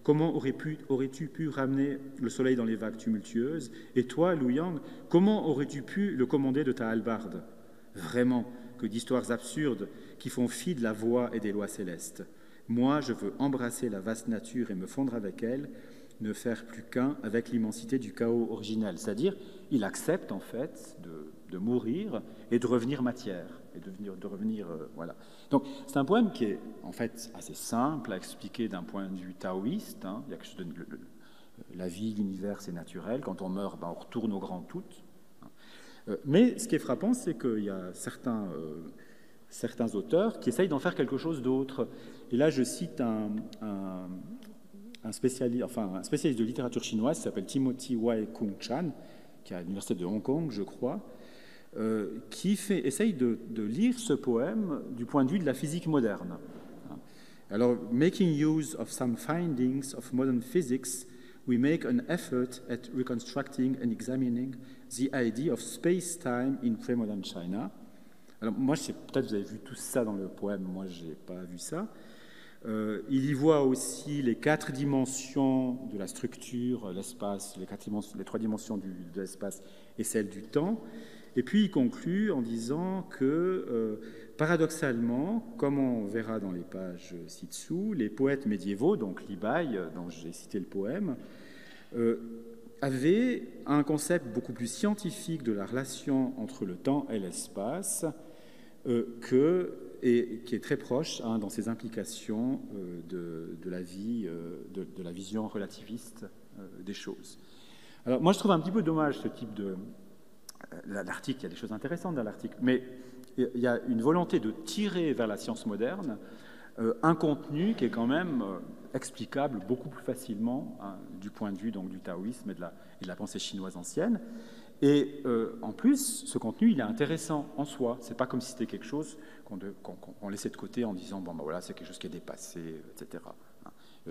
comment aurais-tu pu ramener le soleil dans les vagues tumultueuses? Et toi, Lu Yang, comment aurais-tu pu le commander de ta hallebarde? Vraiment, que d'histoires absurdes qui font fi de la voix et des lois célestes. Moi, je veux embrasser la vaste nature et me fondre avec elle, ne faire plus qu'un avec l'immensité du chaos originel. C'est-à-dire, il accepte en fait de mourir et de revenir matière, et de revenir voilà. Donc, c'est un poème qui est en fait assez simple à expliquer d'un point de vue taoïste. Hein. Il y a quelque chose la vie, l'univers, c'est naturel. Quand on meurt, on retourne au grand tout. Mais ce qui est frappant, c'est qu'il y a certains auteurs qui essayent d'en faire quelque chose d'autre. Et là, je cite un spécialiste de littérature chinoise qui s'appelle Timothy Wai Kung Chan, qui est à l'université de Hong Kong, je crois, qui essaye de lire ce poème du point de vue de la physique moderne. Alors, making use of some findings of modern physics, we make an effort at reconstructing and examining the idea of space-time in pre-modern China. Alors, moi, peut-être vous avez vu tout ça dans le poème, moi, je n'ai pas vu ça. Il y voit aussi les 4 dimensions de la structure, l'espace, les 3 dimensions de l'espace et celle du temps. Et puis il conclut en disant que, paradoxalement, comme on verra dans les pages ci-dessous, les poètes médiévaux, donc Li Bai, dont j'ai cité le poème, avaient un concept beaucoup plus scientifique de la relation entre le temps et l'espace, et qui est très proche dans ses implications de la vie, de la vision relativiste des choses. Alors moi je trouve un petit peu dommage ce type de... L'article, il y a des choses intéressantes dans l'article, mais il y a une volonté de tirer vers la science moderne un contenu qui est quand même explicable beaucoup plus facilement du point de vue donc, du taoïsme et de la pensée chinoise ancienne. Et en plus, ce contenu, il est intéressant en soi. C'est pas comme si c'était quelque chose qu'on laissait de côté en disant bon, ben voilà, c'est quelque chose qui est dépassé, etc.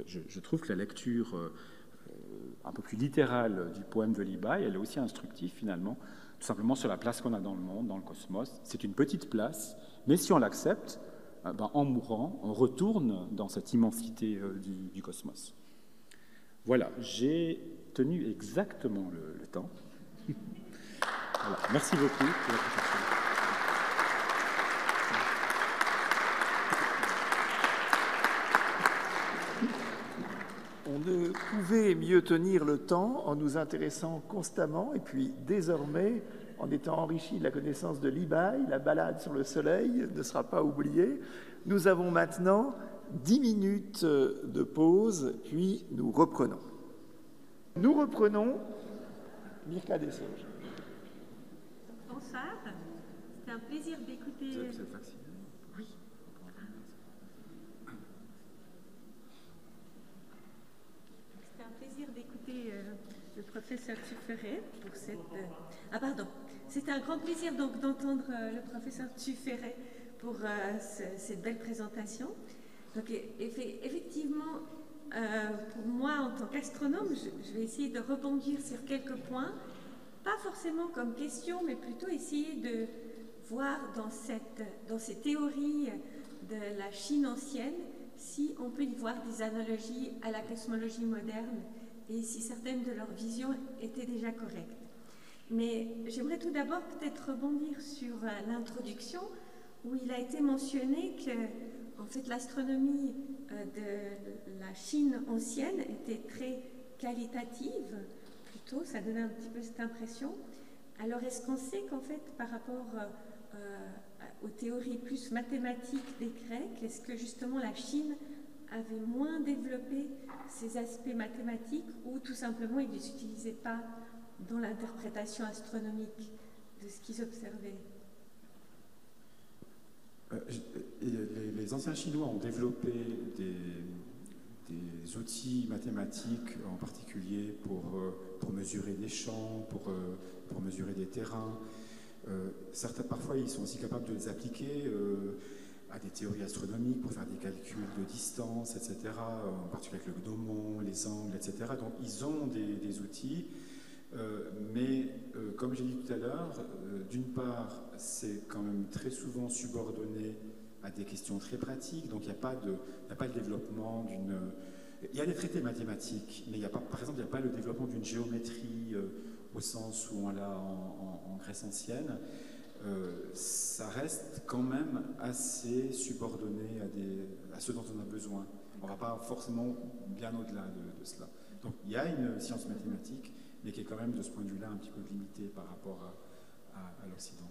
Je trouve que la lecture un peu plus littérale du poème de Li Bai, elle est aussi instructive finalement, tout simplement sur la place qu'on a dans le monde, dans le cosmos. C'est une petite place, mais si on l'accepte, en mourant, on retourne dans cette immensité du cosmos. Voilà, j'ai tenu exactement le temps. Voilà. Merci beaucoup pour votre attention. On ne pouvait mieux tenir le temps en nous intéressant constamment, et puis désormais, en étant enrichi de la connaissance de Li Bai, la balade sur le soleil ne sera pas oubliée. Nous avons maintenant 10 minutes de pause, puis nous reprenons. Nous reprenons Mirka Desauges. Bonsoir, c'est un plaisir d'écouter... Vous êtes vacciné ? Oui. C'est un plaisir d'écouter le professeur Tuferet pour cette... Ah pardon, c'est un grand plaisir donc d'entendre le professeur Tuferet pour cette belle présentation. Donc effectivement, pour moi en tant qu'astronome, je vais essayer de rebondir sur quelques points, pas forcément comme question, mais plutôt essayer de voir dans ces théories de la Chine ancienne si on peut y voir des analogies à la cosmologie moderne et si certaines de leurs visions étaient déjà correctes. Mais j'aimerais tout d'abord peut-être rebondir sur l'introduction où il a été mentionné que en fait, l'astronomie de la Chine ancienne était très qualitative, plutôt, ça donnait un petit peu cette impression. Alors, est-ce qu'on sait qu'en fait, par rapport aux théories plus mathématiques des Grecs, est-ce que justement la Chine avait moins développé ces aspects mathématiques ou tout simplement ils ne les utilisaient pas dans l'interprétation astronomique de ce qu'ils observaient? Les anciens Chinois ont développé des outils mathématiques, en particulier pour mesurer des champs, pour mesurer des terrains. Parfois, ils sont aussi capables de les appliquer à des théories astronomiques pour faire des calculs de distance, etc., en particulier avec le gnomon, les angles, etc. Donc, ils ont des outils. Mais comme j'ai dit tout à l'heure, d'une part, c'est quand même très souvent subordonné à des questions très pratiques, donc il n'y a pas de développement d'une... Il y a des traités mathématiques, mais il y a pas, par exemple, il n'y a pas le développement d'une géométrie au sens où on l'a en Grèce ancienne. ça reste quand même assez subordonné à ce dont on a besoin. On ne va pas forcément bien au-delà de cela. Donc il y a une science mathématique, mais qui est quand même de ce point de vue-là un petit peu limitée par rapport à l'Occident.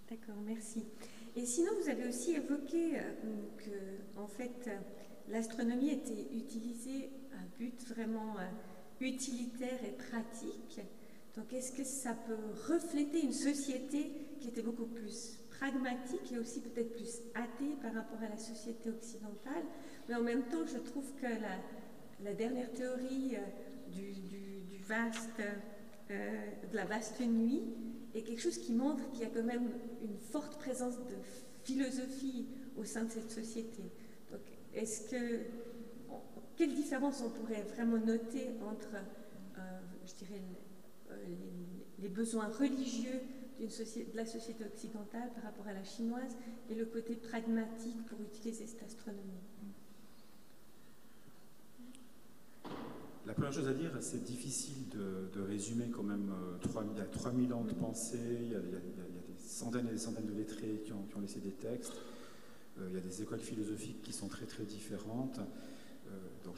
D'accord, merci. Et sinon, vous avez aussi évoqué que, en fait, l'astronomie était utilisée à but vraiment utilitaire et pratique. Donc, est-ce que ça peut refléter une société qui était beaucoup plus pragmatique et aussi peut-être plus athée par rapport à la société occidentale? Mais en même temps, je trouve que la dernière théorie de la vaste nuit est quelque chose qui montre qu'il y a quand même une forte présence de philosophie au sein de cette société. Donc, quelle différence on pourrait vraiment noter entre, je dirais, les besoins religieux de la société occidentale par rapport à la chinoise et le côté pragmatique pour utiliser cette astronomie? La première chose à dire, c'est difficile de résumer quand même. Il y a 3000 ans de pensée, il y a des centaines et des centaines de lettrés qui ont laissé des textes, il y a des écoles philosophiques qui sont très très différentes. Donc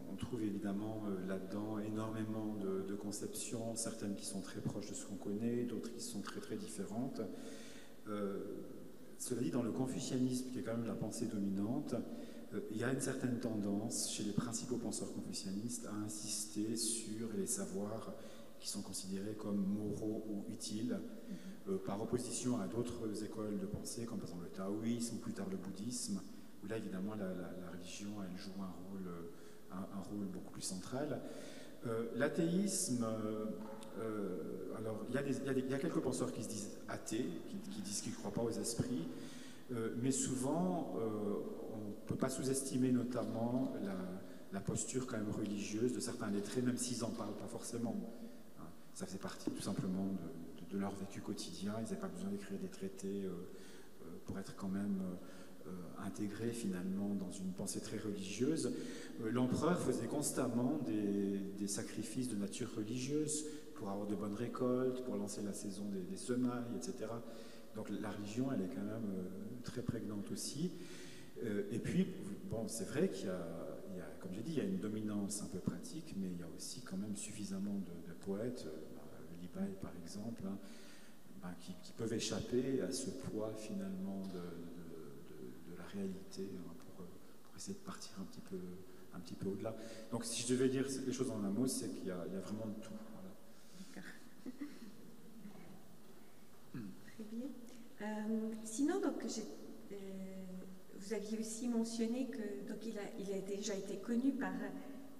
on trouve évidemment là-dedans énormément de conceptions, certaines qui sont très proches de ce qu'on connaît, d'autres qui sont très très différentes. Cela dit, dans le confucianisme, qui est quand même la pensée dominante, il y a une certaine tendance chez les principaux penseurs confucianistes à insister sur les savoirs qui sont considérés comme moraux ou utiles, par opposition à d'autres écoles de pensée, comme par exemple le taoïsme ou plus tard le bouddhisme, où là évidemment la religion elle joue un rôle beaucoup plus central. L'athéisme, alors il y a quelques penseurs qui se disent athées, qui disent qu'ils ne croient pas aux esprits, mais souvent on ne peut pas sous-estimer notamment la posture quand même religieuse de certains lettrés, même s'ils n'en parlent pas forcément. Ça faisait partie tout simplement de leur vécu quotidien, ils n'avaient pas besoin d'écrire des traités pour être quand même intégrés finalement dans une pensée très religieuse. L'empereur faisait constamment des sacrifices de nature religieuse pour avoir de bonnes récoltes, pour lancer la saison des semailles, etc. Donc la religion, elle est quand même très prégnante aussi. Et puis, bon, c'est vrai qu'il y a, comme j'ai dit, il y a une dominance un peu pratique, mais il y a aussi quand même suffisamment de poètes, Li Bai par exemple, qui peuvent échapper à ce poids finalement de la réalité pour essayer de partir un petit peu au-delà. Donc si je devais dire les choses en un mot, c'est qu'il y a vraiment de tout. Voilà. Très bien. Sinon, donc, vous aviez aussi mentionné que donc il a déjà été connu par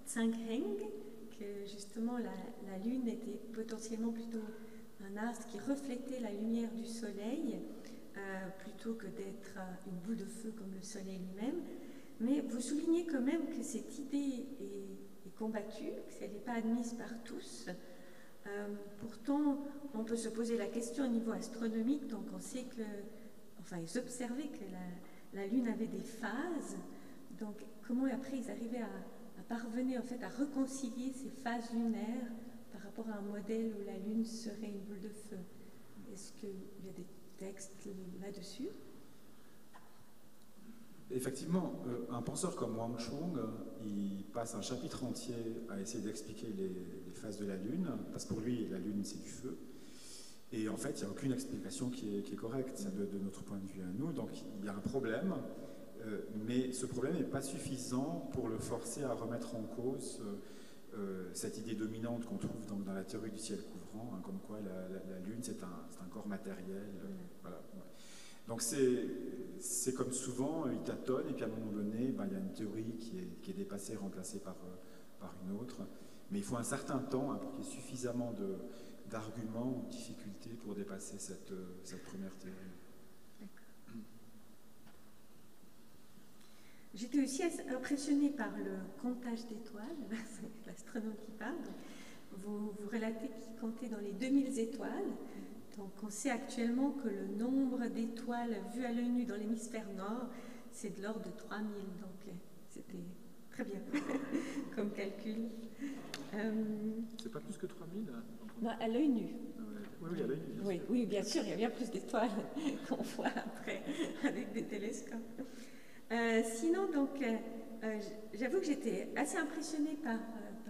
Zhang Heng, que justement la Lune était potentiellement plutôt un astre qui reflétait la lumière du Soleil plutôt que d'être une boule de feu comme le Soleil lui-même. Mais vous soulignez quand même que cette idée est combattue, qu'elle n'est pas admise par tous. Pourtant, on peut se poser la question au niveau astronomique, donc on sait que, enfin, ils observaient que la Lune avait des phases, donc comment après ils arrivaient à parvenir en fait à réconcilier ces phases lunaires par rapport à un modèle où la Lune serait une boule de feu? Est-ce qu'il y a des textes là-dessus? Effectivement, un penseur comme Wang Chong, il passe un chapitre entier à essayer d'expliquer les phases de la Lune, parce que pour lui, la Lune, c'est du feu. Et en fait, il n'y a aucune explication qui est correcte de notre point de vue à nous. Donc, il y a un problème, mais ce problème n'est pas suffisant pour le forcer à remettre en cause cette idée dominante qu'on trouve donc dans la théorie du ciel couvrant, comme quoi la Lune, c'est un corps matériel. Voilà. Donc c'est comme souvent, il tâtonne et puis à un moment donné, il y a une théorie qui est dépassée, remplacée par une autre. Mais il faut un certain temps pour qu'il y ait suffisamment d'arguments ou de difficultés pour dépasser cette première théorie. J'étais aussi impressionnée par le comptage d'étoiles, c'est l'astronome qui parle. Vous relatez qu'il comptait dans les 2000 étoiles. Donc on sait actuellement que le nombre d'étoiles vues à l'œil nu dans l'hémisphère nord, c'est de l'ordre de 3000. Donc c'était très bien comme calcul. C'est pas plus que 3000 Non, à l'œil nu. Ah ouais. Oui, oui, à l'œil nu. Oui, oui, bien sûr, il y a bien plus d'étoiles qu'on voit après avec des télescopes. Sinon, donc, j'avoue que j'étais assez impressionnée par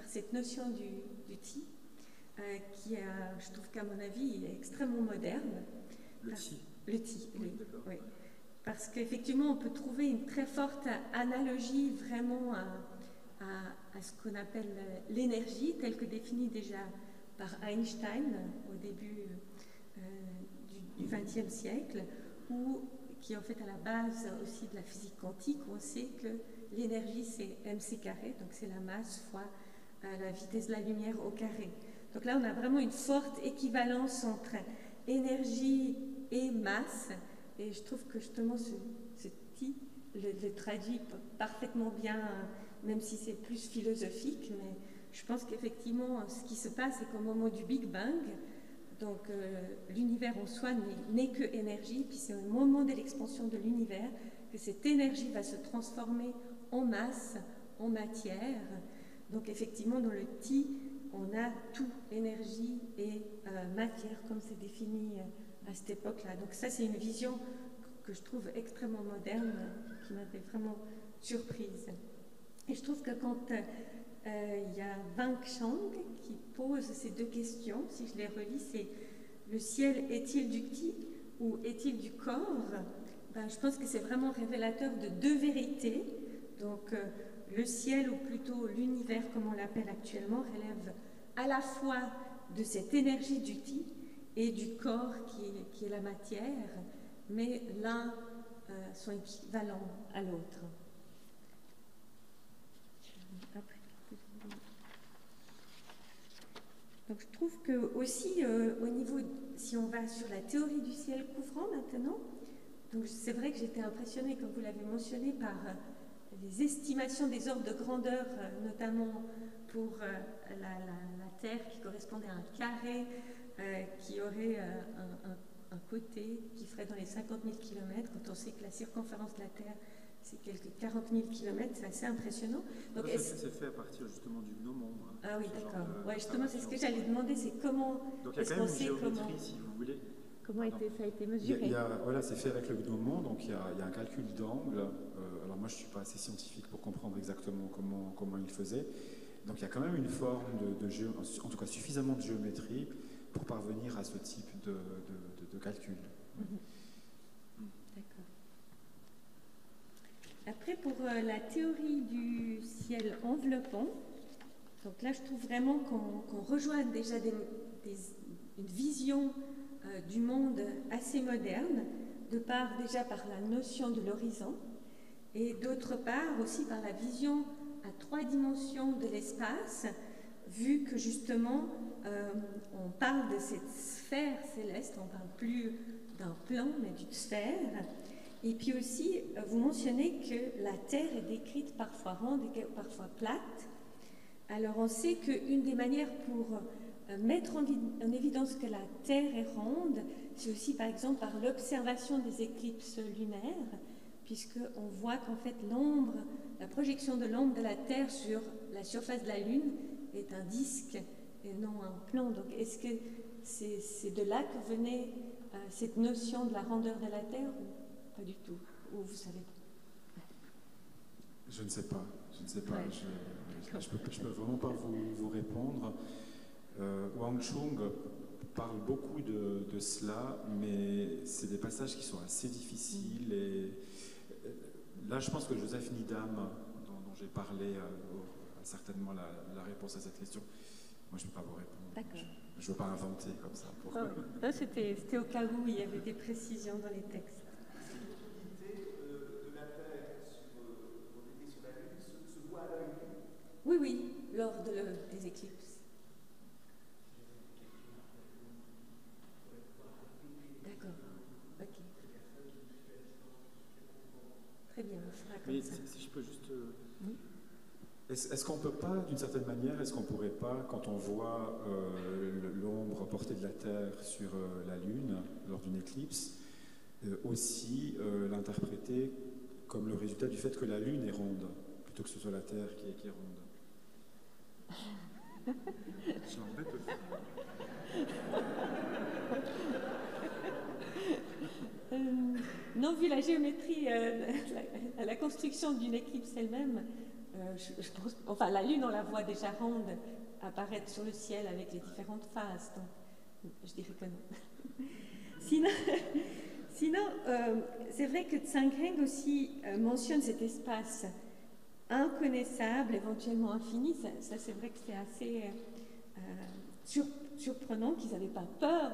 cette notion du ti, qui, je trouve qu'à mon avis, est extrêmement moderne. Le ti. Le ti, oui. D'accord. Oui. Parce qu'effectivement, on peut trouver une très forte analogie vraiment à ce qu'on appelle l'énergie, telle que définie déjà par Einstein au début du XXe siècle, qui est en fait à la base aussi de la physique quantique, où on sait que l'énergie c'est mc², donc c'est la masse fois la vitesse de la lumière au carré. Donc là, on a vraiment une forte équivalence entre énergie et masse, et je trouve que justement ce ti le traduit parfaitement bien, même si c'est plus philosophique, mais je pense qu'effectivement, ce qui se passe, c'est qu'au moment du Big Bang, donc l'univers en soi n'est que énergie, puis c'est au moment de l'expansion de l'univers que cette énergie va se transformer en masse, en matière. Donc effectivement, dans le ti, on a tout, énergie et matière, comme c'est défini à cette époque-là. Donc ça, c'est une vision que je trouve extrêmement moderne, qui m'avait vraiment surprise. Et je trouve que quand il y a Wang Chang qui pose ces deux questions, si je les relis, c'est le ciel est-il du ti ou est-il du corps? Ben, je pense que c'est vraiment révélateur de deux vérités. Donc le ciel, ou plutôt l'univers comme on l'appelle actuellement, relève à la fois de cette énergie du ti et du corps qui est la matière, mais l'un sont équivalents à l'autre. Donc je trouve que aussi au niveau, si on va sur la théorie du ciel couvrant maintenant, donc c'est vrai que j'étais impressionnée, comme vous l'avez mentionné, par les estimations des ordres de grandeur, notamment pour la Terre qui correspondait à un carré qui aurait un côté qui ferait dans les 50 000 km, quand on sait que la circonférence de la Terre c'est quelques 40 000 km, c'est assez impressionnant. Donc, c'est fait à partir justement du gnomon. Hein, ah oui, d'accord. Ouais, justement, c'est ce que j'allais demander, c'est comment. Donc il y a quand même une géométrie, si vous voulez. Comment ça a été mesuré? Voilà, c'est fait avec le gnomon, donc il y a un calcul d'angle. Alors moi, je ne suis pas assez scientifique pour comprendre exactement comment il faisait. Donc il y a quand même une forme en tout cas suffisamment de géométrie pour parvenir à ce type de calcul. D'accord. Après, pour la théorie du ciel enveloppant, donc là, je trouve vraiment qu'on rejoint déjà une vision du monde assez moderne, déjà par la notion de l'horizon, et d'autre part aussi par la vision à 3 dimensions de l'espace, vu que justement, on parle de cette sphère céleste, on ne parle plus d'un plan, mais d'une sphère. Et puis aussi, vous mentionnez que la Terre est décrite parfois ronde et parfois plate. Alors on sait qu'une des manières pour mettre en évidence que la Terre est ronde, c'est aussi par exemple par l'observation des éclipses lunaires, puisqu'on voit qu'en fait la projection de l'ombre de la Terre sur la surface de la Lune est un disque et non un plan. Donc est-ce que c'est de là que venait cette notion de la rondeur de la Terre ou pas du tout? Ou vous savez? Je ne sais pas. Ouais. Je peux vraiment pas vous répondre. Wang Chung parle beaucoup de cela, mais c'est des passages qui sont assez difficiles. Et là, je pense que Joseph Needham, dont j'ai parlé, a certainement la réponse à cette question. Moi, je ne peux pas vous répondre. D'accord. Je ne veux pas inventer comme ça. Là, c'était au cas où il y avait des précisions dans les textes. Oui, lors des éclipses. D'accord, ok. Très bien, on fera comme ça. Si je peux juste... Oui. Est-ce qu'on ne peut pas, d'une certaine manière, est-ce qu'on ne pourrait pas, quand on voit l'ombre portée de la Terre sur la Lune lors d'une éclipse, aussi l'interpréter comme le résultat du fait que la Lune est ronde, plutôt que ce soit la Terre qui est ronde? Je m'embête aussi. la géométrie, la construction d'une éclipse elle-même, je pense, enfin la Lune, on la voit déjà ronde apparaître sur le ciel avec les différentes phases. Donc, je dirais que non. Sinon c'est vrai que Tsang-Heng aussi mentionne cet espace inconnaissable, éventuellement infini. Ça c'est vrai que c'est assez surprenant qu'ils n'avaient pas peur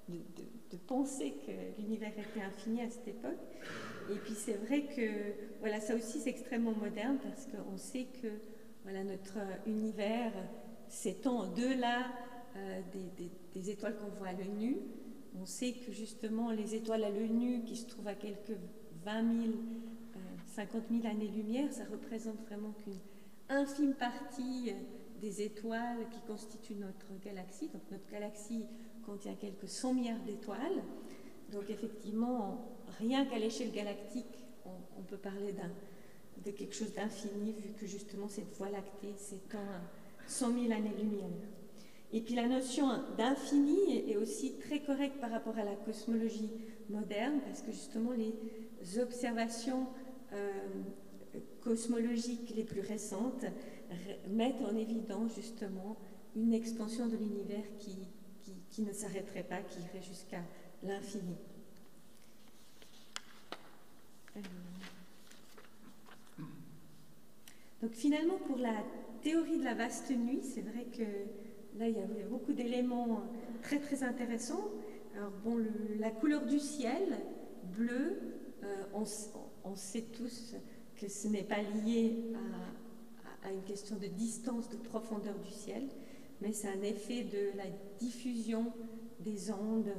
de penser que l'univers était infini à cette époque. Et puis c'est vrai que voilà, ça aussi c'est extrêmement moderne parce qu'on sait que voilà, notre univers s'étend au-delà des étoiles qu'on voit à l'œil nu. On sait que justement les étoiles à l'œil nu qui se trouvent à quelques 20 000, 50 000 années-lumière, ça représente vraiment qu'une infime partie des étoiles qui constituent notre galaxie. Donc notre galaxie contient quelques 100 milliards d'étoiles. Donc effectivement, rien qu'à l'échelle galactique, on peut parler de quelque chose d'infini, vu que justement cette voie lactée s'étend à 100 000 années-lumière. Et puis la notion d'infini est aussi très correcte par rapport à la cosmologie moderne, parce que justement les observations cosmologiques les plus récentes mettent en évidence justement une extension de l'univers qui ne s'arrêterait pas, qui irait jusqu'à l'infini. Donc finalement, pour la théorie de la vaste nuit, c'est vrai que là, il y a beaucoup d'éléments très très intéressants. Alors bon, la couleur du ciel, bleu, on sait tous que ce n'est pas lié à une question de distance, de profondeur du ciel, mais c'est un effet de la diffusion des ondes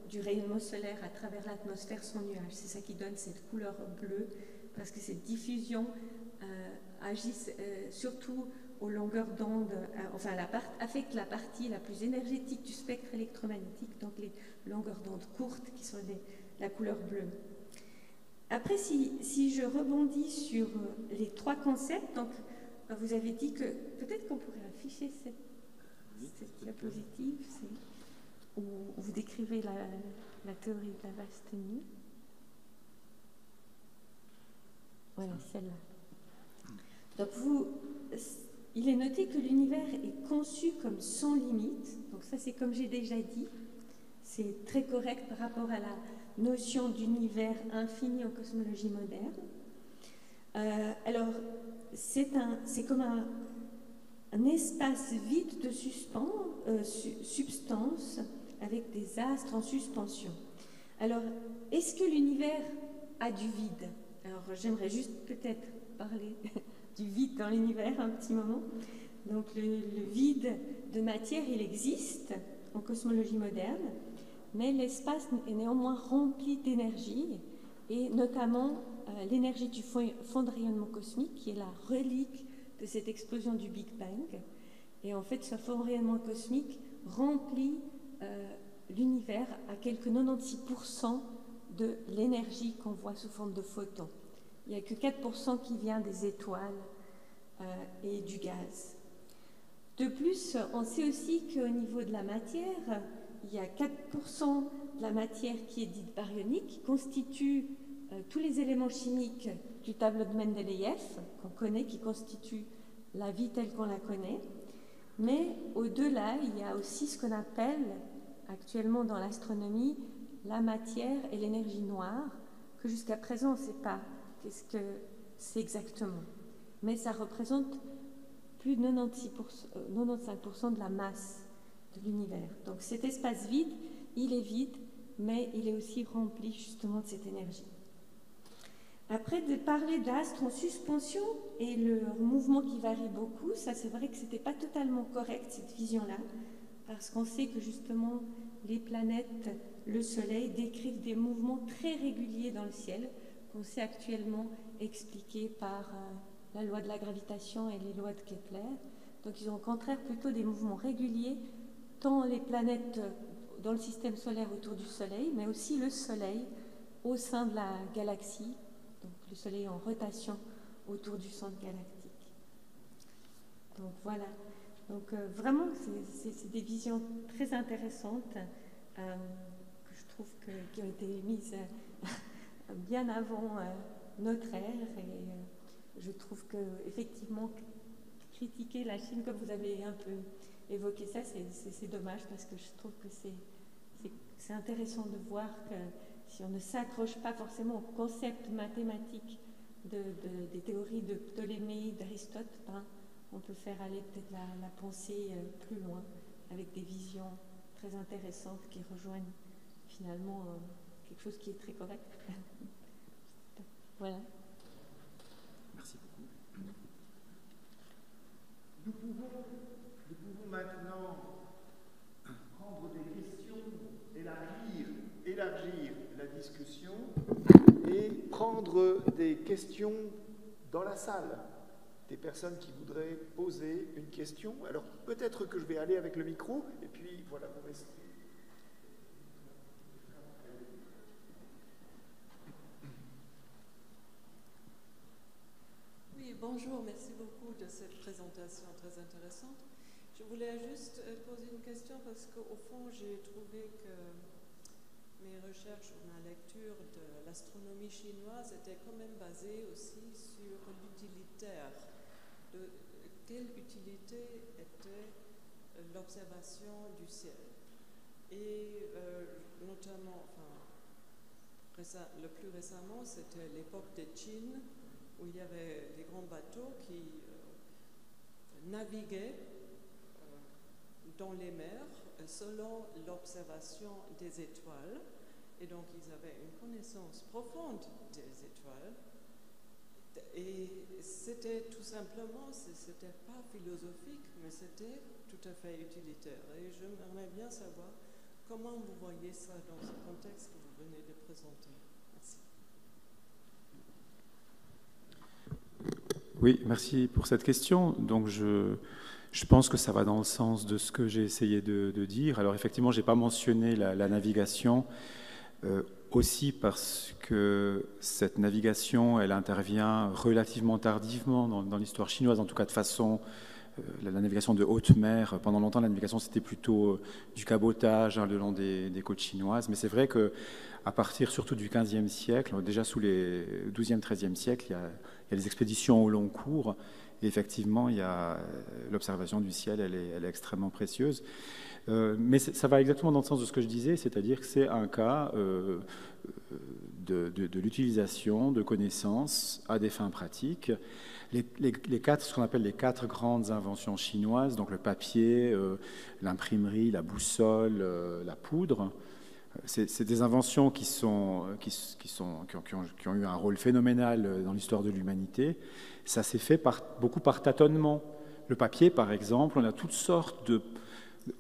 du rayonnement solaire à travers l'atmosphère sans nuages. C'est ça qui donne cette couleur bleue, parce que cette diffusion agit surtout aux longueurs d'onde, enfin affecte la partie la plus énergétique du spectre électromagnétique, donc les longueurs d'onde courtes qui sont la couleur bleue. Après, si je rebondis sur les trois concepts, donc vous avez dit que peut-être qu'on pourrait afficher cette diapositive, où vous décrivez la théorie de la vaste nuit. Voilà, celle-là. Donc il est noté que l'univers est conçu comme sans limite. Donc ça, c'est comme j'ai déjà dit. C'est très correct par rapport à la notion d'univers infini en cosmologie moderne. Alors, c'est comme un espace vide de substance avec des astres en suspension. Alors, est-ce que l'univers a du vide? Alors, j'aimerais juste peut-être parler du vide dans l'univers un petit moment. Donc, le vide de matière, il existe en cosmologie moderne, mais l'espace est néanmoins rempli d'énergie, et notamment l'énergie du fond de rayonnement cosmique, qui est la relique de cette explosion du Big Bang. Et en fait, ce fond de rayonnement cosmique remplit l'univers à quelques 96% de l'énergie qu'on voit sous forme de photons. Il n'y a que 4% qui vient des étoiles et du gaz. De plus, on sait aussi qu'au niveau de la matière, il y a 4% de la matière qui est dite baryonique, qui constitue tous les éléments chimiques du tableau de Mendeleïev, qu'on connaît, qui constitue la vie telle qu'on la connaît. Mais au-delà, il y a aussi ce qu'on appelle actuellement dans l'astronomie la matière et l'énergie noire, que jusqu'à présent on ne sait pas qu'est-ce que c'est exactement. Mais ça représente plus de 95% de la masse de l'univers. Donc cet espace vide, il est vide, mais il est aussi rempli justement de cette énergie. Après, de parler d'astres en suspension et leur mouvement qui varie beaucoup, ça c'est vrai que ce n'était pas totalement correct cette vision-là, parce qu'on sait que justement les planètes, le Soleil, décrivent des mouvements très réguliers dans le ciel, qu'on sait actuellement expliquer par la loi de la gravitation et les lois de Kepler. Donc ils ont au contraire plutôt des mouvements réguliers, tant les planètes dans le système solaire autour du Soleil, mais aussi le Soleil au sein de la galaxie, donc le Soleil en rotation autour du centre galactique. Donc voilà, donc vraiment c'est des visions très intéressantes que je trouve qui ont été mises bien avant notre ère. Et je trouve que effectivement, critiquer la Chine, comme vous avez un peu évoqué ça, c'est dommage, parce que je trouve que c'est intéressant de voir que si on ne s'accroche pas forcément au concept mathématique des théories de Ptolémée, d'Aristote, ben, on peut faire aller peut-être la pensée plus loin, avec des visions très intéressantes qui rejoignent finalement quelque chose qui est très correct. Voilà. Merci beaucoup. Nous pouvons maintenant prendre des questions, élargir la discussion et prendre des questions dans la salle. Des personnes qui voudraient poser une question. Alors peut-être que je vais aller avec le micro et puis voilà, vous restez. Oui, bonjour, merci beaucoup de cette présentation très intéressante. Je voulais juste poser une question parce qu'au fond, j'ai trouvé que mes recherches ou ma lecture de l'astronomie chinoise étaient quand même basées aussi sur l'utilitaire. De quelle utilité était l'observation du ciel. Et notamment, le plus récemment, c'était l'époque des Qin, où il y avait des grands bateaux qui naviguaient dans les mers selon l'observation des étoiles. Et donc, ils avaient une connaissance profonde des étoiles. Et c'était tout simplement, c'était pas philosophique, mais c'était tout à fait utilitaire. Et j'aimerais bien savoir comment vous voyez ça dans ce contexte que vous venez de présenter. Merci. Oui, merci pour cette question. Donc, je pense que ça va dans le sens de ce que j'ai essayé de dire. Alors, effectivement, je n'ai pas mentionné la navigation. Aussi parce que cette navigation, elle intervient relativement tardivement dans l'histoire chinoise, en tout cas de façon, la navigation de haute mer. Pendant longtemps, la navigation, c'était plutôt du cabotage le long des côtes chinoises. Mais c'est vrai qu'à partir surtout du XVe siècle, déjà sous les XIIe, XIIIe siècle, il y a des expéditions au long cours. Et effectivement, il y a l'observation du ciel, elle est extrêmement précieuse. Mais ça va exactement dans le sens de ce que je disais, c'est-à-dire que c'est un cas de l'utilisation de connaissances à des fins pratiques. Ce qu'on appelle les 4 grandes inventions chinoises, donc le papier, l'imprimerie, la boussole, la poudre, c'est des inventions qui ont eu un rôle phénoménal dans l'histoire de l'humanité. Ça s'est fait beaucoup par tâtonnement. Le papier, par exemple, on a toutes sortes de...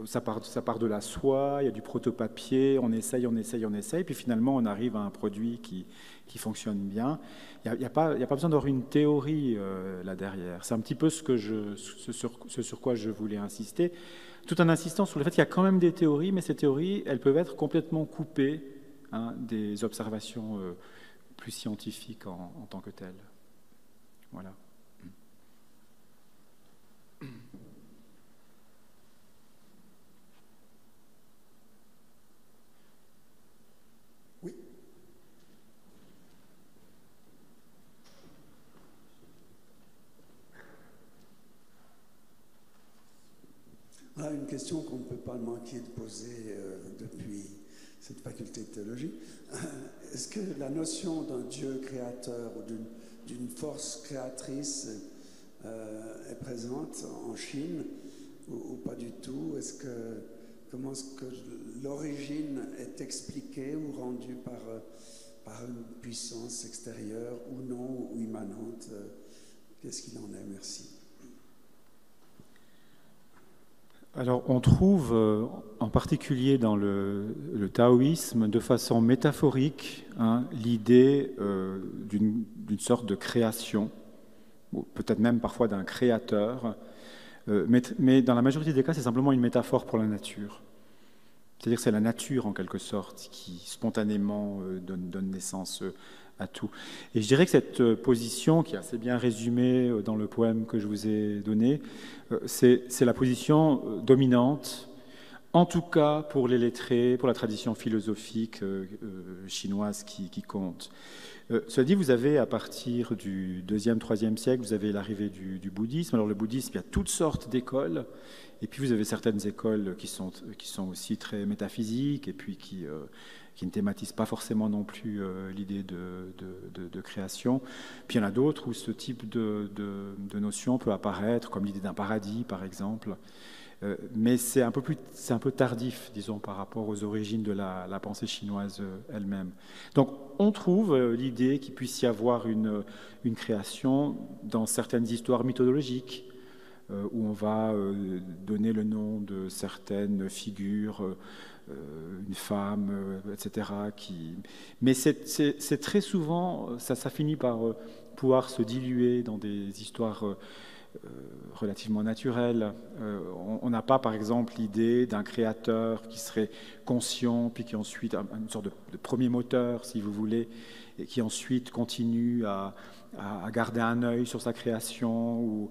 Ça part de la soie, il y a du protopapier, on essaye, puis finalement on arrive à un produit qui fonctionne bien. Il n'y a pas besoin d'avoir une théorie là derrière. C'est un petit peu ce sur quoi je voulais insister, tout en insistant sur le fait qu'il y a quand même des théories, mais ces théories, elles peuvent être complètement coupées des observations plus scientifiques en tant que telles. Voilà. Oui. Voilà une question qu'on ne peut pas manquer de poser depuis cette faculté de théologie. Est-ce que la notion d'un Dieu créateur ou d'une force créatrice est présente en Chine ou pas du tout? Comment est-ce que l'origine est expliquée ou rendue par une puissance extérieure ou non, ou immanente? Qu'est-ce qu'il en est? Merci. Alors, on trouve en particulier dans le taoïsme, de façon métaphorique, l'idée d'une sorte de création, ou peut-être même parfois d'un créateur, mais dans la majorité des cas, c'est simplement une métaphore pour la nature. C'est-à-dire que c'est la nature, en quelque sorte, qui spontanément donne naissance à tout. Et je dirais que cette position, qui est assez bien résumée dans le poème que je vous ai donné, c'est la position dominante En tout cas, pour les lettrés, pour la tradition philosophique chinoise qui compte. Cela dit, vous avez, à partir du 2e, 3e siècle, vous avez l'arrivée du bouddhisme. Alors le bouddhisme, il y a toutes sortes d'écoles, et puis vous avez certaines écoles qui sont aussi très métaphysiques, et puis qui ne thématisent pas forcément non plus l'idée de création. Puis il y en a d'autres où ce type de notion peut apparaître, comme l'idée d'un paradis, par exemple. Mais c'est un peu tardif, disons, par rapport aux origines de la pensée chinoise elle-même. Donc, on trouve l'idée qu'il puisse y avoir une création dans certaines histoires mythologiques, où on va donner le nom de certaines figures, une femme, etc. Mais c'est très souvent, ça finit par pouvoir se diluer dans des histoires relativement naturel. On n'a pas, par exemple, l'idée d'un créateur qui serait conscient, puis qui ensuite, une sorte de premier moteur, si vous voulez, et qui ensuite continue à garder un œil sur sa création, ou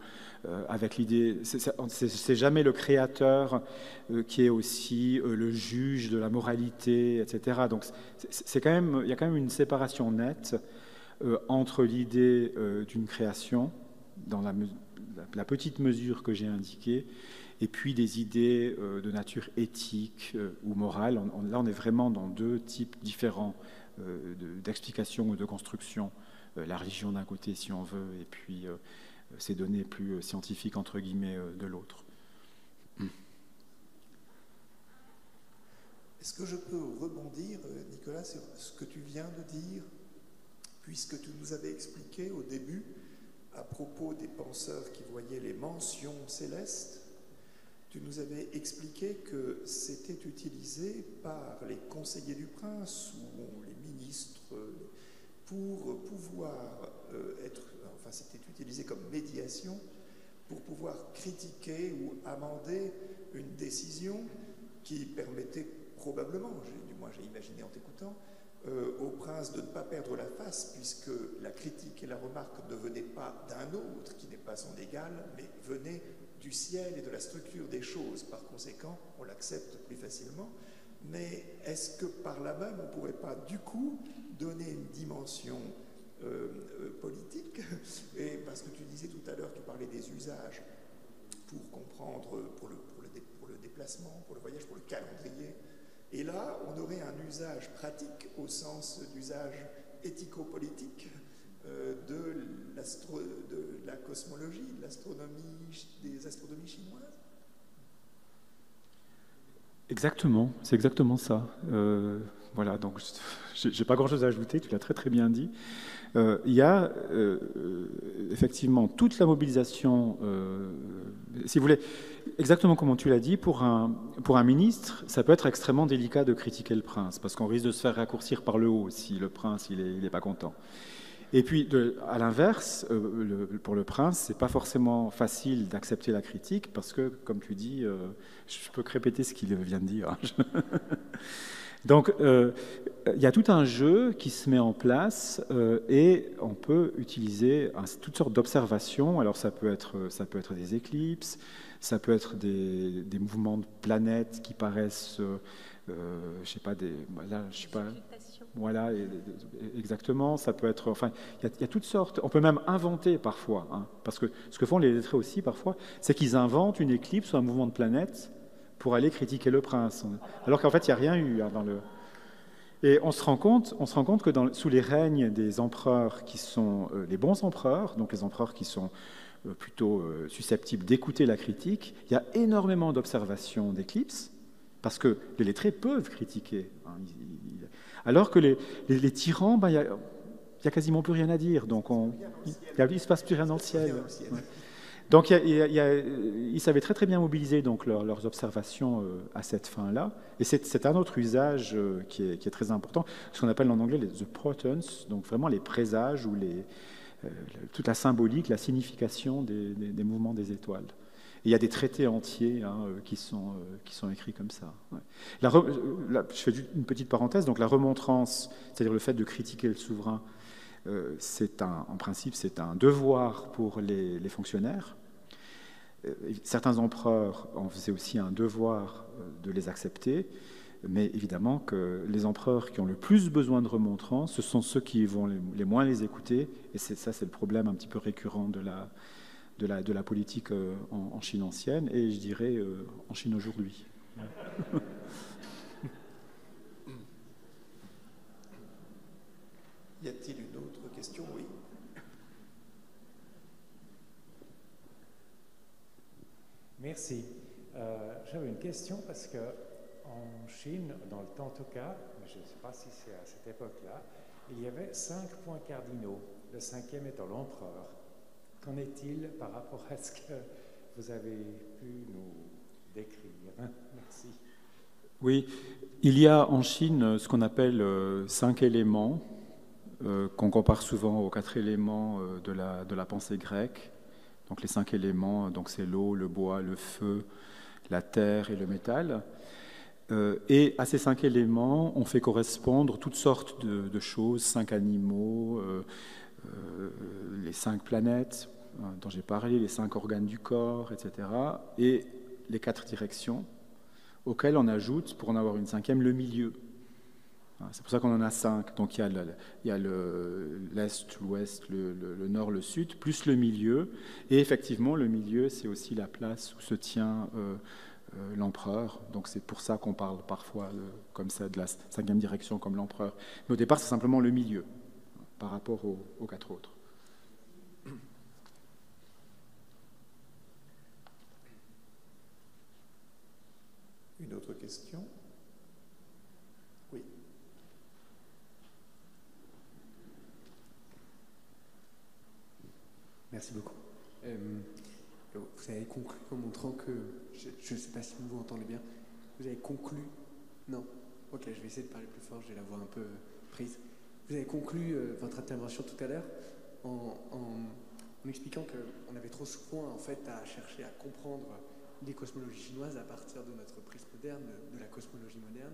avec l'idée... C'est jamais le créateur qui est aussi le juge de la moralité, etc. Donc, il y a quand même une séparation nette entre l'idée d'une création, dans la petite mesure que j'ai indiquée, et puis des idées de nature éthique ou morale. Là, on est vraiment dans deux types différents d'explication ou de construction. La religion d'un côté, si on veut, et puis ces données plus scientifiques, entre guillemets, de l'autre. Est-ce que je peux rebondir, Nicolas, sur ce que tu viens de dire, puisque tu nous avais expliqué au début, à propos des penseurs qui voyaient les mentions célestes, tu nous avais expliqué que c'était utilisé par les conseillers du prince ou les ministres pour pouvoir c'était utilisé comme médiation pour pouvoir critiquer ou amender une décision qui permettait probablement, du moins j'ai imaginé en t'écoutant, au prince de ne pas perdre la face, puisque la critique et la remarque ne venaient pas d'un autre qui n'est pas son égal, mais venaient du ciel et de la structure des choses. Par conséquent, on l'accepte plus facilement. Mais est-ce que par là même, on ne pourrait pas du coup donner une dimension politique? Et parce que tu disais tout à l'heure, tu parlais des usages pour comprendre, pour le déplacement, pour le voyage, pour le calendrier. Et là, on aurait un usage pratique au sens d'usage éthico-politique de la cosmologie, de l'astronomie, des astronomies chinoises. Exactement, c'est exactement ça. Voilà, donc je n'ai pas grand-chose à ajouter, tu l'as très très bien dit. Il y a effectivement toute la mobilisation, si vous voulez, exactement comme tu l'as dit, pour un ministre, ça peut être extrêmement délicat de critiquer le prince, parce qu'on risque de se faire raccourcir par le haut si le prince il est pas content. Et puis, à l'inverse, pour le prince, c'est pas forcément facile d'accepter la critique, parce que, comme tu dis, je peux que répéter ce qu'il vient de dire. Donc, il y a tout un jeu qui se met en place et on peut utiliser toutes sortes d'observations. Alors, ça peut être des éclipses, ça peut être des mouvements de planètes qui paraissent, je sais pas, là, je sais pas. Voilà, exactement. Ça peut être, enfin, il y a toutes sortes. On peut même inventer parfois, hein, parce que ce que font les lettrés aussi parfois, c'est qu'ils inventent une éclipse ou un mouvement de planète pour aller critiquer le prince, alors qu'en fait, il n'y a rien eu dans le. Et on se rend compte que sous les règnes des empereurs qui sont les bons empereurs, donc les empereurs qui sont plutôt susceptibles d'écouter la critique, il y a énormément d'observations d'éclips, parce que les lettrés peuvent critiquer. Hein, alors que les tyrans, il n'y a quasiment plus rien à dire, donc il ne se passe plus rien dans le ciel. Ouais. Donc ils savaient très très bien mobiliser donc, leurs observations à cette fin-là, et c'est un autre usage qui est très important, ce qu'on appelle en anglais the portents, donc vraiment les présages ou toute la symbolique, la signification des mouvements des étoiles. Et il y a des traités entiers qui sont écrits comme ça. Ouais. Je fais une petite parenthèse. Donc la remontrance, c'est-à-dire le fait de critiquer le souverain, en principe, c'est un devoir pour les fonctionnaires. Certains empereurs en faisaient aussi un devoir de les accepter, mais évidemment que les empereurs qui ont le plus besoin de remontrances, ce sont ceux qui vont les moins les écouter, et ça c'est le problème un petit peu récurrent de la politique en Chine ancienne, et je dirais en Chine aujourd'hui. Y a-t-il une autre question? Oui. Merci. J'avais une question parce que en Chine, dans le temps en tout cas, mais je ne sais pas si c'est à cette époque-là, il y avait 5 points cardinaux, le 5e étant l'empereur. Qu'en est-il par rapport à ce que vous avez pu nous décrire? Merci. Oui, il y a en Chine ce qu'on appelle 5 éléments, qu'on compare souvent aux 4 éléments de la pensée grecque. Donc les 5 éléments, donc c'est l'eau, le bois, le feu, la terre et le métal. Et à ces 5 éléments, on fait correspondre toutes sortes de choses, 5 animaux, les 5 planètes dont j'ai parlé, les 5 organes du corps, etc. Et les 4 directions, auxquelles on ajoute, pour en avoir une 5e, le milieu. C'est pour ça qu'on en a 5. Donc il y a l'Est, l'Ouest, le Nord, le Sud, plus le milieu. Et effectivement, le milieu, c'est aussi la place où se tient l'empereur. Donc c'est pour ça qu'on parle parfois comme ça de la 5e direction comme l'empereur. Mais au départ, c'est simplement le milieu par rapport aux 4 autres. Une autre question? Oui. Merci beaucoup. Vous avez conclu en montrant que, je ne sais pas si vous m'entendez bien, vous avez conclu, non, ok, je vais essayer de parler plus fort, j'ai la voix un peu prise. Vous avez conclu votre intervention tout à l'heure en expliquant qu'on avait trop souvent en fait à chercher à comprendre les cosmologies chinoises à partir de notre prisme moderne, de la cosmologie moderne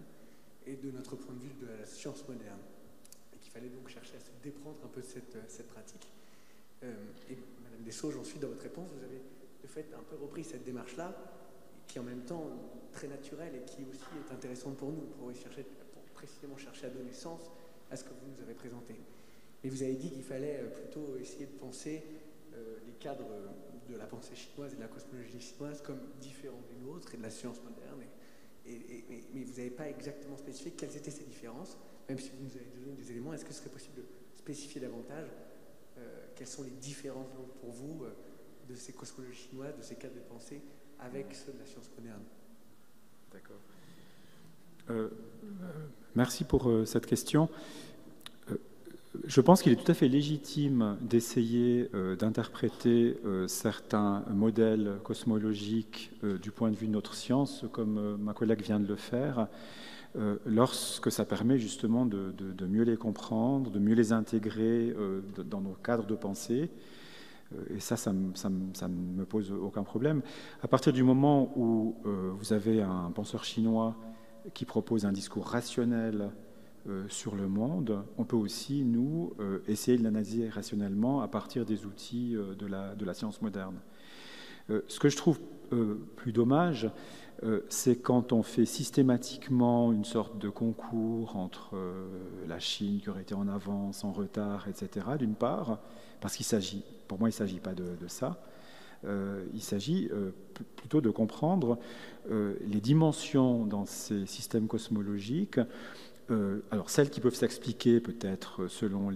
et de notre point de vue de la science moderne. Et qu'il fallait donc chercher à se déprendre un peu de cette pratique. Et Madame Dessau, j'en suis dans votre réponse, vous avez de fait un peu repris cette démarche-là, qui est en même temps très naturelle et qui aussi est intéressante pour nous, pour précisément chercher à donner sens à ce que vous nous avez présenté. Mais vous avez dit qu'il fallait plutôt essayer de penser les cadres de la pensée chinoise et de la cosmologie chinoise comme différents des nôtres et de la science moderne. Mais vous n'avez pas exactement spécifié quelles étaient ces différences, même si vous nous avez donné des éléments. Est-ce que ce serait possible de spécifier davantage quelles sont les différences pour vous de ces cosmologies chinoises, de ces cadres de pensée avec ceux de la science moderne? D'accord. Merci pour cette question. Je pense qu'il est tout à fait légitime d'essayer d'interpréter certains modèles cosmologiques du point de vue de notre science, comme ma collègue vient de le faire, lorsque ça permet justement de mieux les comprendre, de mieux les intégrer dans nos cadres de pensée. Et ça ne me pose aucun problème. À partir du moment où vous avez un penseur chinois qui propose un discours rationnel sur le monde, on peut aussi, nous, essayer de l'analyser rationnellement à partir des outils de la science moderne. Ce que je trouve plus dommage, c'est quand on fait systématiquement une sorte de concours entre la Chine qui aurait été en avance, en retard, etc., d'une part, parce qu'il s'agit, pour moi, il ne s'agit pas de ça. Il s'agit plutôt de comprendre les dimensions dans ces systèmes cosmologiques, alors celles qui peuvent s'expliquer peut-être selon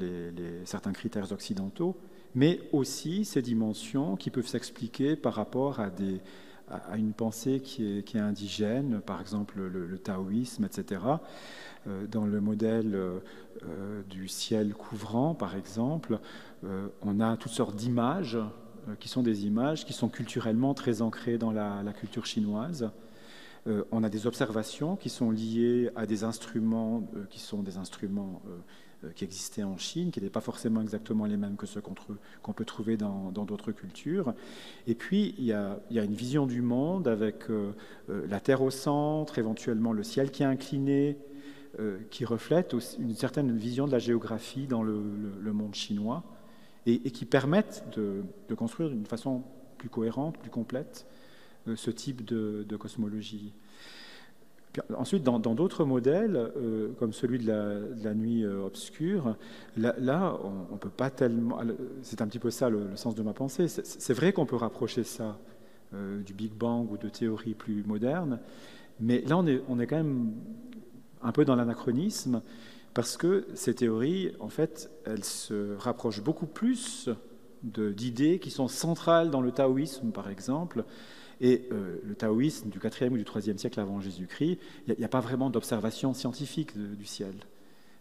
certains critères occidentaux, mais aussi ces dimensions qui peuvent s'expliquer par rapport à une pensée qui est indigène, par exemple le taoïsme, etc. Dans le modèle du ciel couvrant, par exemple, on a toutes sortes d'images qui sont des images qui sont culturellement très ancrées dans la culture chinoise. On a des observations qui sont liées à des instruments qui sont des instruments qui existaient en Chine, qui n'étaient pas forcément exactement les mêmes que ceux qu'on peut trouver dans d'autres cultures. Et puis, il y a une vision du monde avec la Terre au centre, éventuellement le ciel qui est incliné, qui reflète aussi une certaine vision de la géographie dans le monde chinois, et qui permettent de construire d'une façon plus cohérente, plus complète, ce type de cosmologie. Puis ensuite, dans d'autres modèles, comme celui de la nuit obscure, là on peut pas tellement... C'est un petit peu ça le sens de ma pensée. C'est vrai qu'on peut rapprocher ça du Big Bang ou de théories plus modernes, mais là on est quand même un peu dans l'anachronisme, parce que ces théories, en fait, elles se rapprochent beaucoup plus d'idées qui sont centrales dans le taoïsme, par exemple. Et le taoïsme du 4e ou du 3e siècle avant Jésus-Christ, il n'y a pas vraiment d'observation scientifique du ciel.